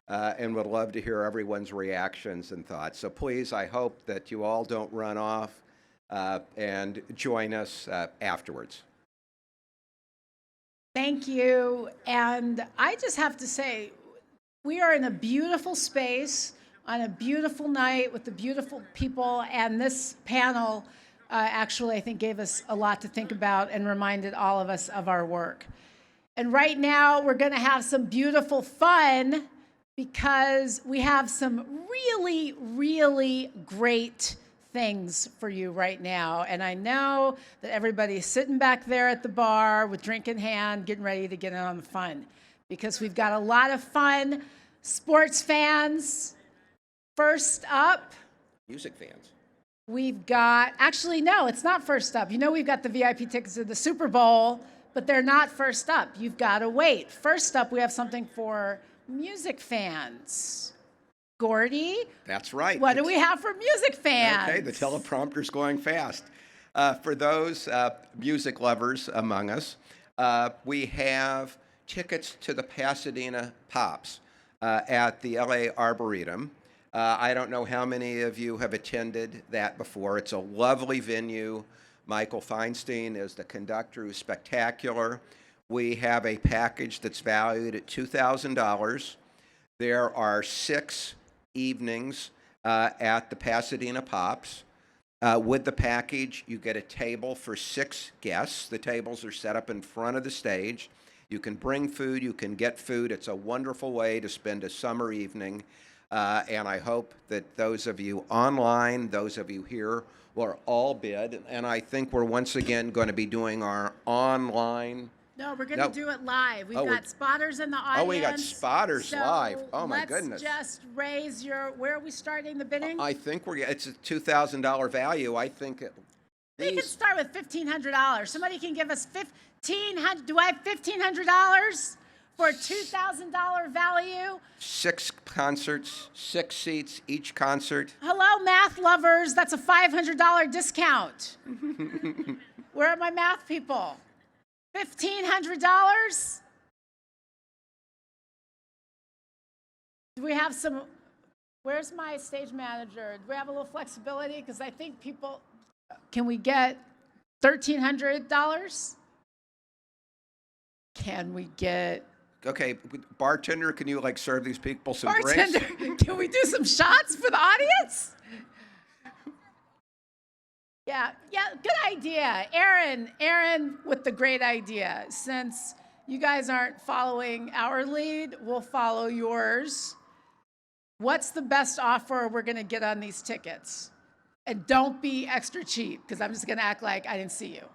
and would love to hear everyone's reactions and thoughts. So please, I hope that you all don't run off and join us afterwards. Thank you. And I just have to say, we are in a beautiful space on a beautiful night with the beautiful people. And this panel actually, I think, gave us a lot to think about and reminded all of us of our work. And right now, we're going to have some beautiful fun because we have some really, really great things for you right now. And I know that everybody's sitting back there at the bar with drink in hand, getting ready to get in on the fun, because we've got a lot of fun. Sports fans, first up. Music fans. We've got, actually, no, it's not first up. You know, we've got the VIP tickets to the Super Bowl, but they're not first up. You've got to wait. First up, we have something for music fans. Gordy? That's right. What do we have for music fans? Okay, the teleprompter's going fast. For those music lovers among us, we have tickets to the Pasadena Pops at the LA Arboretum. I don't know how many of you have attended that before. It's a lovely venue. Michael Feinstein is the conductor, who's spectacular. We have a package that's valued at $2,000. There are 6 evenings at the Pasadena Pops. With the package, you get a table for 6 guests. The tables are set up in front of the stage. You can bring food, you can get food. It's a wonderful way to spend a summer evening. And I hope that those of you online, those of you here, will all bid. And I think we're once again going to be doing our online. No, we're going to do it live. We've got spotters in the audience. Oh, we got spotters live. Oh, my goodness. Let's just raise your, where are we starting the bidding? I think it's a $2,000 value. I think we can start with $1,500. Somebody can give us $1,500. Do I have $1,500 for a $2,000 value? 6 concerts, 6 seats each concert. Hello, math lovers. That's a $500 discount. Where are my math people? $1,500? Do we have some, where's my stage manager? Do we have a little flexibility? Because I think people, can we get $1,300? Can we get? Okay, bartender, can you serve these people some bartender, drinks? Can we do some shots for the audience? Yeah, good idea. Aaron with the great idea. Since you guys aren't following our lead, we'll follow yours. What's the best offer we're going to get on these tickets? And don't be extra cheap, because I'm just going to act like I didn't see you.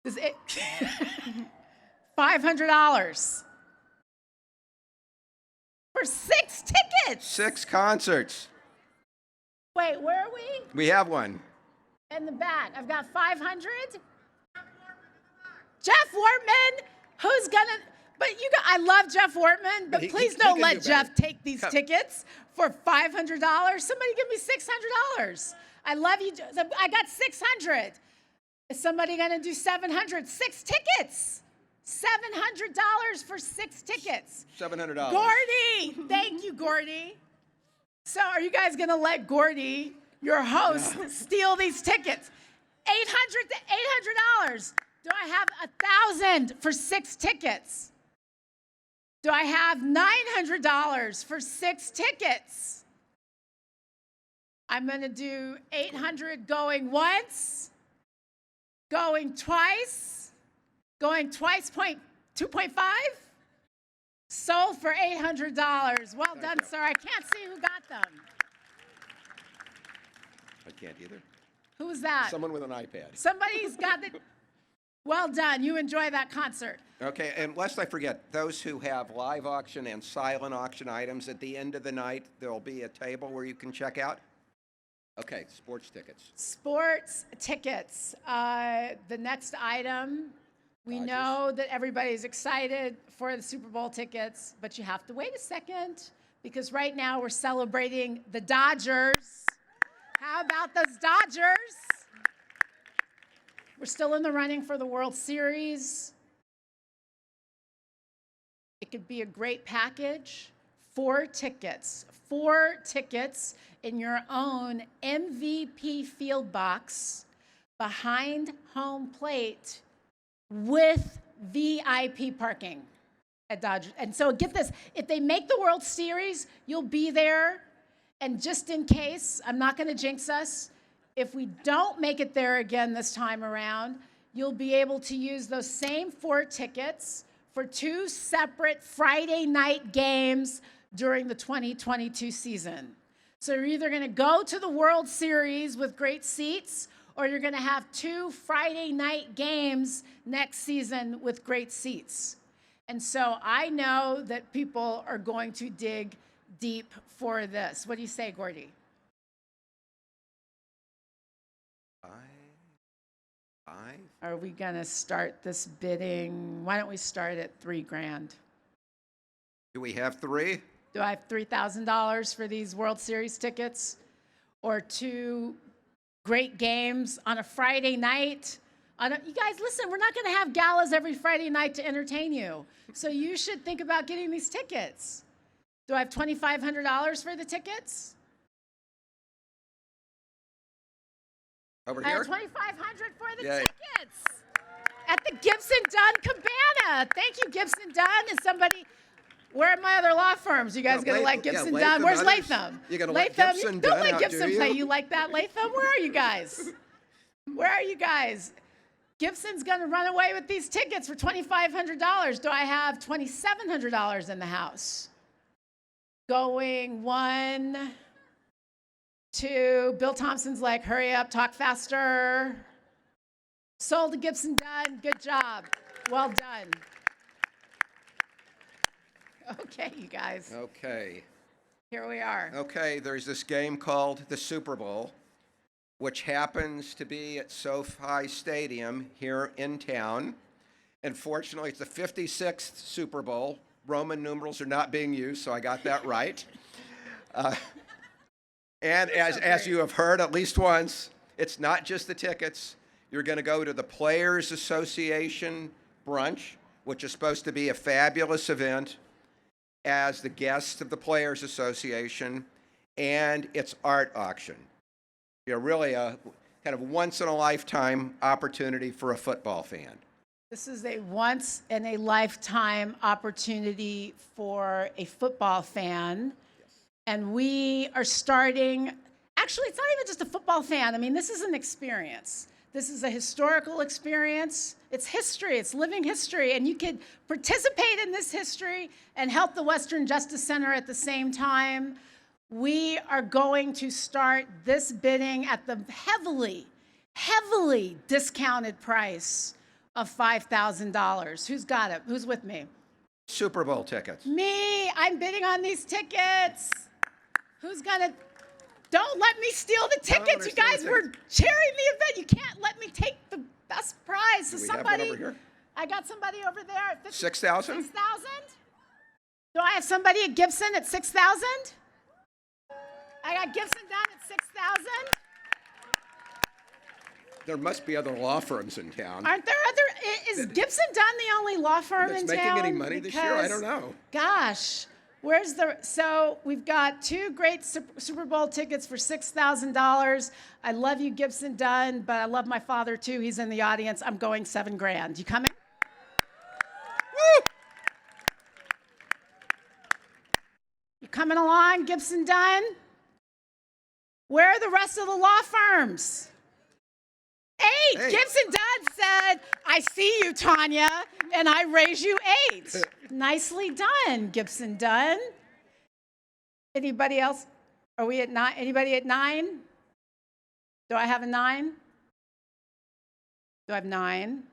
Is it $500 for 6 tickets? 6 concerts. Wait, where are we? We have one. In the back. I've got 500. Jeff Wortman, who's gonna? But I love Jeff Wortman, but please don't let Jeff take these tickets for $500. Somebody give me $600. I love you. I got 600. Is somebody gonna do 700? 6 tickets. $700 for 6 tickets. $700. Gordy, thank you, Gordy. So are you guys going to let Gordy, your host, steal these tickets? $800. Do I have 1,000 for 6 tickets? Do I have $900 for 6 tickets? I'm going to do 800 going once, going twice, 2.5. Sold for $800. Well done, sir. I can't see who got them. I can't either. Who was that? Someone with an iPad. Somebody's got the. Well done. You enjoy that concert. Okay, and lest I forget, those who have live auction and silent auction items, at the end of the night, there'll be a table where you can check out. Okay, sports tickets. Sports tickets. The next item. We know that everybody's excited for the Super Bowl tickets, but you have to wait a second, because right now we're celebrating the Dodgers. How about those Dodgers? We're still in the running for the World Series. It could be a great package. 4 tickets in your own MVP field box behind home plate, with VIP parking at Dodgers. And so get this, if they make the World Series, you'll be there. And just in case, I'm not going to jinx us, if we don't make it there again this time around, you'll be able to use those same 4 tickets for 2 separate Friday night games during the 2022 season. So you're either going to go to the World Series with great seats, or you're going to have 2 Friday night games next season with great seats. And so I know that people are going to dig deep for this. What do you say, Gordy? 5, Are we going to start this bidding? Why don't we start at $3,000? Do we have 3? Do I have $3,000 for these World Series tickets? Or 2 great games on a Friday night? You guys, listen, we're not going to have galas every Friday night to entertain you. So you should think about getting these tickets. Do I have $2,500 for the tickets? Over I here? have $2,500 for the Yay. tickets at the Gibson Dunn Cabana. Thank you, Gibson Dunn. Is somebody? Where are my other law firms? You guys gonna let Gibson Dunn? Where's Latham? You're gonna Latham, let Gibson don't Dunn let out, Gibson do play. you? You like that, Latham? Where are you guys? Where are you guys? Gibson's gonna run away with these tickets for $2,500. Do I have $2,700 in the house? Going 1, 2. Bill Thompson's like, hurry up, talk faster. Sold to Gibson Dunn. Good job. Well done. Okay, you guys. Okay. Here we are. Okay, there's this game called the Super Bowl, which happens to be at SoFi Stadium here in town. And fortunately, it's the 56th Super Bowl. Roman numerals are not being used, so I got that right. And as you have heard at least once, it's not just the tickets. You're going to go to the Players Association brunch, which is supposed to be a fabulous event, as the guests of the Players Association, and its art auction. Really a kind of once-in-a-lifetime opportunity for a football fan. This is a once-in-a-lifetime opportunity for a football fan. And we are starting, actually, it's not even just a football fan. I mean, this is an experience. This is a historical experience. It's history. It's living history. And you can participate in this history and help the Western Justice Center at the same time. We are going to start this bidding at the heavily, heavily discounted price of $5,000. Who's got it? Who's with me? Super Bowl tickets. Me. I'm bidding on these tickets. Who's gonna? Don't let me steal the tickets, you guys. We're sharing the event. You can't let me take the best prize. So Do we have somebody, one over here? I got somebody over there at 6,000? 6,000. Do I have somebody at Gibson at 6,000? I got Gibson done at 6,000. There must be other law firms in town. Aren't there other? Is Gibson Dunn the only law firm in that's town? making any money this year? I don't know. Gosh, where's the? So we've got 2 great Super Bowl tickets for $6,000. I love you, Gibson Dunn, but I love my father too. He's in the audience. I'm going $7,000. You coming? Woo! You coming along, Gibson Dunn? Where are the rest of the law firms? 8. Hey. Gibson Dunn said, I see you, Tanya, and I raise you 8. Nicely done, Gibson Dunn. Anybody else? Are we at 9? Anybody at 9? Do I have a 9? Do I have 9?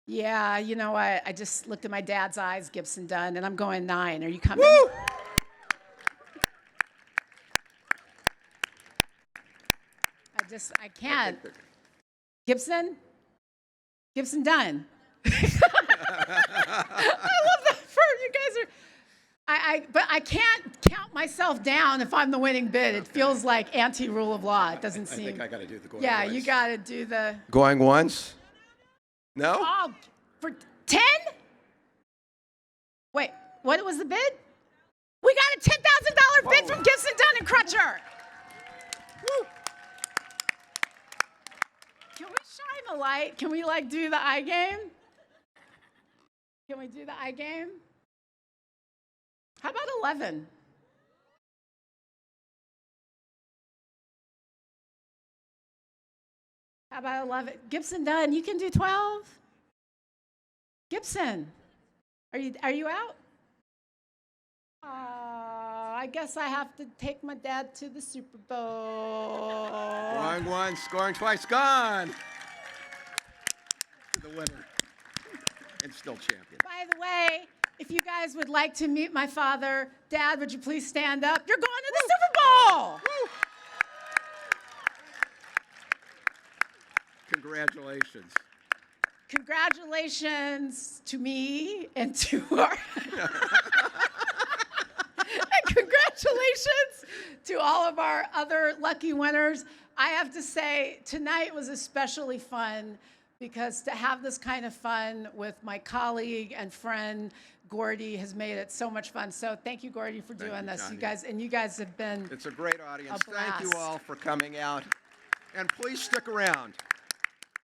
Yeah, you know what? I just looked at my dad's eyes, Gibson Dunn, and I'm going 9. Are you coming? Woo! I can't. Gibson Dunn. I love that firm. You guys are, but I can't count myself down if I'm the winning bid. It feels like anti-rule of law. It doesn't seem. I think I got to do the going Yeah, once. you got to do the. Going once? No? Oh, for 10? Wait, what was the bid? We got a $10,000 bid from Gibson Dunn and Crutcher. Woo. Can we shine a light? Can we do the eye game? Can we do the eye game? How about 11? How about 11? Gibson Dunn, you can do 12? Gibson, are you out? I guess I have to take my dad to the Super Bowl. Going once, scoring twice, gone. The winner. And still champion. By the way, if you guys would like to meet my father, Dad, would you please stand up? You're going to the Super Bowl. Congratulations. Congratulations to me and to our and congratulations to all of our other lucky winners. I have to say, tonight was especially fun because to have this kind of fun with my colleague and friend Gordy has made it so much fun. So thank you, Gordy, for doing this. You guys have been It's a great audience. a blast. Thank you all for coming out. And please stick around.